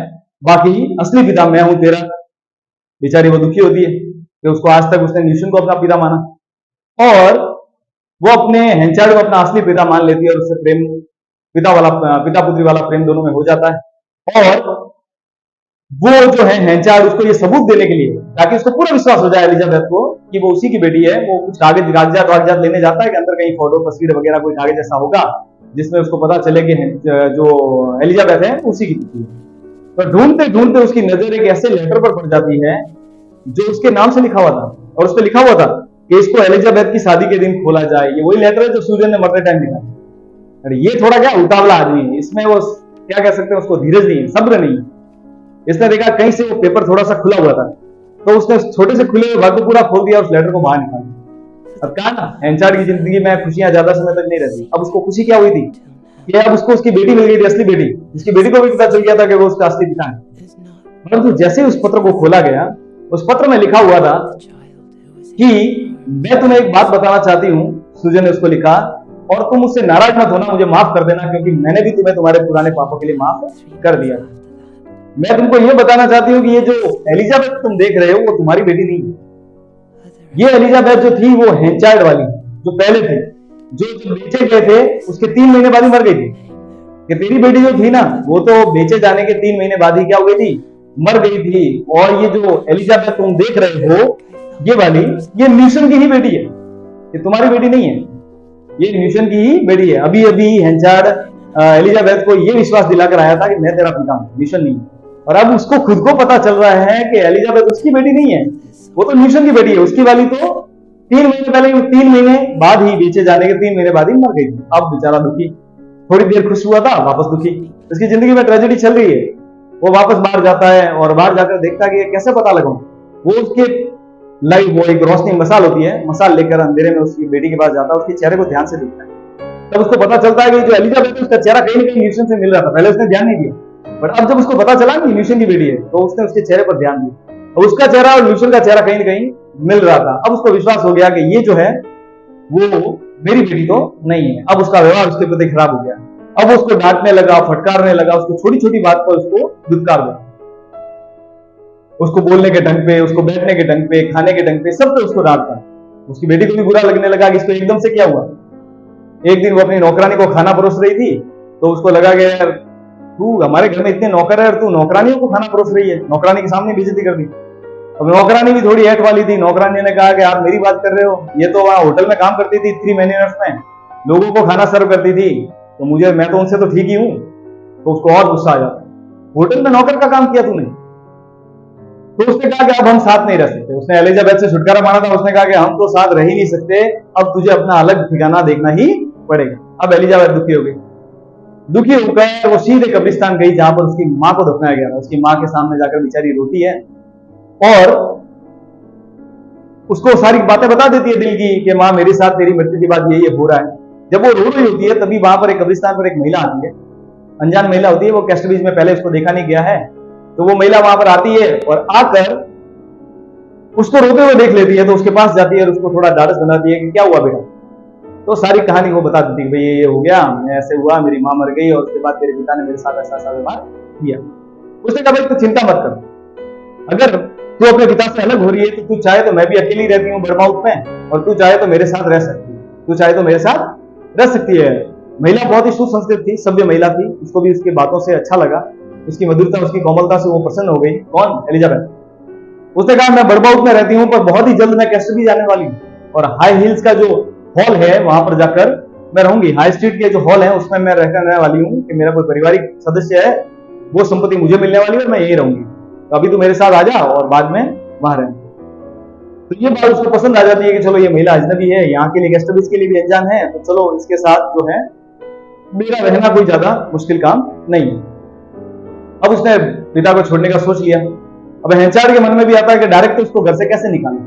बाकी असली पिता मैं हूं तेरा। बेचारी वो दुखी होती है कि उसको आज तक उसने न्यूशन को अपना पिता माना और वो अपने हेंचार्ड को अपना असली पिता मान लेती है और उससे प्रेम पिता पुत्री वाला प्रेम दोनों में हो जाता है। और वो जो है हेंचार्ड उसको ये सबूत देने के लिए, ताकि उसको पूरा विश्वास हो जाए एलिजाबेथ को कि वो उसी की बेटी है, वो कुछ कागजात लेने जाता है कि अंदर कहीं फोटो तस्वीर वगैरह कोई कागज ऐसा होगा जिसमें उसको पता चले कि जो एलिजाबेथ है उसी की बेटी है। तो ढूंढते ढूंढते उसकी नजर एक ऐसे लेटर पर पड़ जाती है जो उसके नाम से लिखा हुआ था, और उस पर लिखा हुआ था कि इसको एलिजाबेथ की शादी के दिन खोला जाए। ये वही लेटर है जो सूजन ने मरते टाइम लिखा। अरे ये थोड़ा क्या उतावला आदमी है, इसमें वो क्या कह सकते हैं, उसको धीरज नहीं है, सब्र नहीं है। इसने देखा कहीं से वो पेपर थोड़ा सा खुला हुआ था, तो उसने छोटे से खुले हुए भाग को पूरा खोल दिया, उस लेटर को बाहर निकाला। अब कहा ना हेंचार्ड की जिंदगी में खुशियां ज्यादा समय तक नहीं रहती। अब उसको खुशी क्या हुई थी कि अब उसको उसकी बेटी मिल गई थी, असली बेटी, जिसकी बेटी को भी पता चल गया था कि वो उसका असली पिता है। परंतु जैसे उस पत्र को खोला गया, उस पत्र में लिखा हुआ था कि मैं तुम्हें एक बात बताना चाहती हूँ, सूजन ने उसको लिखा, और तुम मुझसे नाराज मत होना, मुझे माफ कर देना, क्योंकि मैंने भी तुम्हें तुम्हारे पुराने पापों के लिए माफ कर दिया। मैं तुमको यह बताना चाहती हूँ कि ये जो एलिजाबेथ तुम देख रहे हो वो तुम्हारी बेटी नहीं है। ये एलिजाबेथ जो थी वो हेंचार्ड वाली जो पहले थे, जो बेचे गए थे उसके 3 महीने बाद ही मर गई थी। कि तेरी बेटी जो थी ना वो तो बेचे जाने के 3 महीने बाद ही क्या हो गई थी, मर गई थी। और ये जो एलिजाबेथ तुम देख रहे हो ये वाली, ये न्यूशन की ही बेटी है, ये तुम्हारी बेटी नहीं है, ये न्यूशन की ही बेटी है। अभी अभी हेंचार्ड एलिजाबेथ को ये विश्वास दिलाकर आया था कि मैं तेरा पिता हूं, न्यूशन नहीं। और अब उसको खुद को पता चल रहा है कि एलिजाबेथ उसकी बेटी नहीं है, वो तो न्यूशन की बेटी है। उसकी वाली तो 3 महीने पहले, 3 महीने बाद ही, बेचे जाने के 3 महीने बाद ही मर गई थी। अब बेचारा दुखी, थोड़ी देर खुश हुआ था, वापस दुखी। उसकी जिंदगी में ट्रेजेडी चल रही है। वो वापस बाहर जाता है और बाहर जाकर देखता है कि कैसे पता लगाऊं। वो उसके लाइव, वो एक रोशनी मसाल होती है, मसाल लेकर अंधेरे में उसकी बेटी के पास जाता है, उसके चेहरे को ध्यान से देखता है। तब उसको पता चलता है कि जो एलिजाबेथ है उसका चेहरा कहीं ना कहीं न्यूशन से मिल रहा था। पहले उसने ध्यान नहीं दिया, बट अब जब उसको पता चला कि न्यूशन की बेटी है तो उसने उसके चेहरे पर ध्यान दिया। अब उसका चेहरा और ल्यूशन का चेहरा कहीं ना कहीं मिल रहा था। अब उसको विश्वास हो गया कि ये जो है वो मेरी बेटी तो नहीं है। अब उसका व्यवहार उसके प्रति खराब हो गया। अब उसको डांटने लगा, फटकारने लगा, उसको छोटी छोटी बात पर उसको दुत्कार देता, उसको बोलने के ढंग पे, उसको बैठने के ढंग पे, खाने के ढंग पे, सब पे उसको डांटता। उसकी बेटी को भी बुरा लगने लगा कि इसको एकदम से क्या हुआ। एक दिन वो अपनी नौकरानी को खाना परोस रही थी, तो उसको लगा कि यार तू हमारे घर में इतने नौकर है और तू नौकरानियों को खाना परोस रही है। नौकरानी के सामने बेइज्जती कर दी। अब नौकरानी भी थोड़ी ऐट वाली थी। नौकरानी ने कहा कि आप मेरी बात कर रहे हो, ये तो वहां होटल में काम करती थी 3 मैनेजर्स में, लोगों को खाना सर्व करती थी, तो मैं तो उनसे तो ठीक ही हूं। तो उसको और गुस्सा आ जाता, होटल में नौकर का काम किया तूने। तो उसने कहा कि अब हम साथ नहीं रह सकते। उसने एलिजाबेथ से छुटकारा मांगा था। उसने कहा कि हम तो साथ रह ही नहीं सकते, अब तुझे अपना अलग ठिकाना देखना ही पड़ेगा। अब एलिजाबेथ दुखी हो गई। दुखी होकर वो सीधे कब्रिस्तान गई जहां पर उसकी मां को दफनाया गया था। उसकी मां के सामने जाकर बेचारी रोती है और उसको सारी बातें बता देती है दिल की कि मां मेरे साथ तेरी मृत्यु के बाद ये हो रहा है। जब वो रो रही होती है तभी वहां पर एक कब्रिस्तान पर एक महिला आती है, अनजान महिला होती है। वो कैस्टबीज में पहले उसको देखा नहीं गया है, तो वो महिला वहां पर आती है और आकर उसको रोते हुए देख लेती है। तो उसके पास जाती है और उसको थोड़ा ढाढ़स बनाती है कि क्या हुआ बेटा। तो सारी कहानी वो बता देती है, भाई ये हो गया, मैं ऐसे हुआ, मेरी मां मर गई और उसके बाद तेरे पिता ने मेरे साथ ऐसा ऐसा व्यवहार किया। उसने कहा भाई तू चिंता मत कर, अगर तू अपने पिता से अलग हो रही है तो तू चाहे तो मैं भी अकेली रहती हूँ बर्माउथ में, और तू चाहे तो मेरे साथ रह सकती है, तू चाहे तो मेरे साथ रह सकती है। महिला बहुत ही सुसंस्कृत थी, सभ्य महिला थी। उसको भी उसकी बातों से अच्छा लगा, उसकी मधुरता, उसकी कोमलता से वो प्रसन्न हो गई। कौन? एलिजाबेथ। उसने कहा मैं बर्माउथ में रहती हूँ पर बहुत ही जल्द मैं कैस्टरबी जाने वाली हूँ, और हाई हिल्स का जो हॉल है वहां पर जाकर मैं रहूंगी। हाई स्ट्रीट के जो हॉल है उसमें मैं रहने वाली हूँ कि मेरा कोई पारिवारिक सदस्य है, वो संपत्ति मुझे मिलने वाली है और मैं यही रहूंगी। तो अभी तू मेरे साथ आ जा और बाद में वहां रह। तो ये बात उसको पसंद आ जाती है कि चलो ये महिला अजनबी है, यहाँ के लिए कैस्टरबीज के लिए भी अनजान है, तो चलो इसके साथ जो है मेरा रहना कोई ज्यादा मुश्किल काम नहीं है। अब उसने पिता को छोड़ने का सोच लिया। अब हेंचार्ड के मन में भी आता है कि डायरेक्ट उसको घर से कैसे निकालें।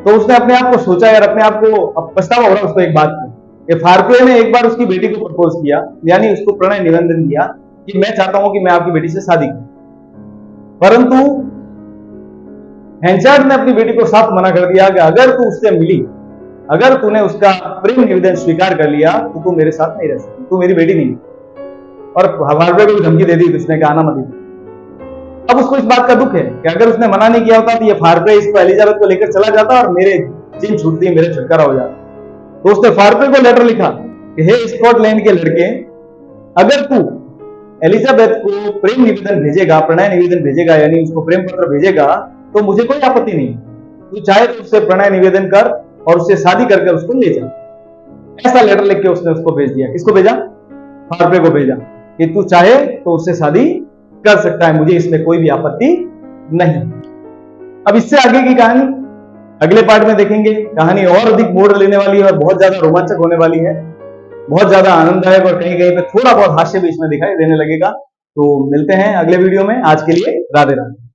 तो उसने अपने आप को सोचा, यार अपने आप को अब पछतावा हो रहा उसको एक बात कि फार्कुए ने एक बार उसकी बेटी को प्रपोज किया, यानी उसको प्रणय निवेदन दिया कि मैं चाहता हूं कि मैं आपकी बेटी से शादी करूं, परंतु हेंचार्ड ने अपनी बेटी को साफ मना कर दिया कि अगर तू उससे मिली, अगर तूने उसका प्रेम निवेदन स्वीकार कर लिया तो तू मेरे साथ नहीं रह सकती, तू मेरी बेटी नहीं। और फार्कुए को भी धमकी दे दी, उसने कहा आना मत। अब उसको इस बात का दुख है कि अगर उसने मना नहीं किया होता तो ये फार्कुए इसको एलिजाबेथ को लेकर चला जाता और मेरे जिन छूटती, मेरे छुटकारा हो जाता। तो उसने फार्कुए को लेटर लिखा कि हे स्कॉटलैंड के लड़के, अगर तू एलिजाबेथ को प्रेम निवेदन भेजेगा, प्रणय निवेदन भेजेगा, यानी उसको प्रेम पत्र भेजेगा, तो मुझे कोई आपत्ति नहीं। तू चाहे तो उससे प्रणय निवेदन कर और उससे शादी करके उसको ले जा। ऐसा लेटर लिख के उसने उसको भेज दिया। किसको भेजा? फार्कुए को भेजा कि तू चाहे तो उससे शादी कर सकता है, मुझे इसमें कोई भी आपत्ति नहीं। अब इससे आगे की कहानी अगले पार्ट में देखेंगे। कहानी और अधिक मोड़ लेने वाली है और बहुत ज्यादा रोमांचक होने वाली है, बहुत ज्यादा आनंददायक, और कहीं कहीं पे थोड़ा बहुत हास्य भी इसमें दिखाई देने लगेगा। तो मिलते हैं अगले वीडियो में। आज के लिए राधे राधे।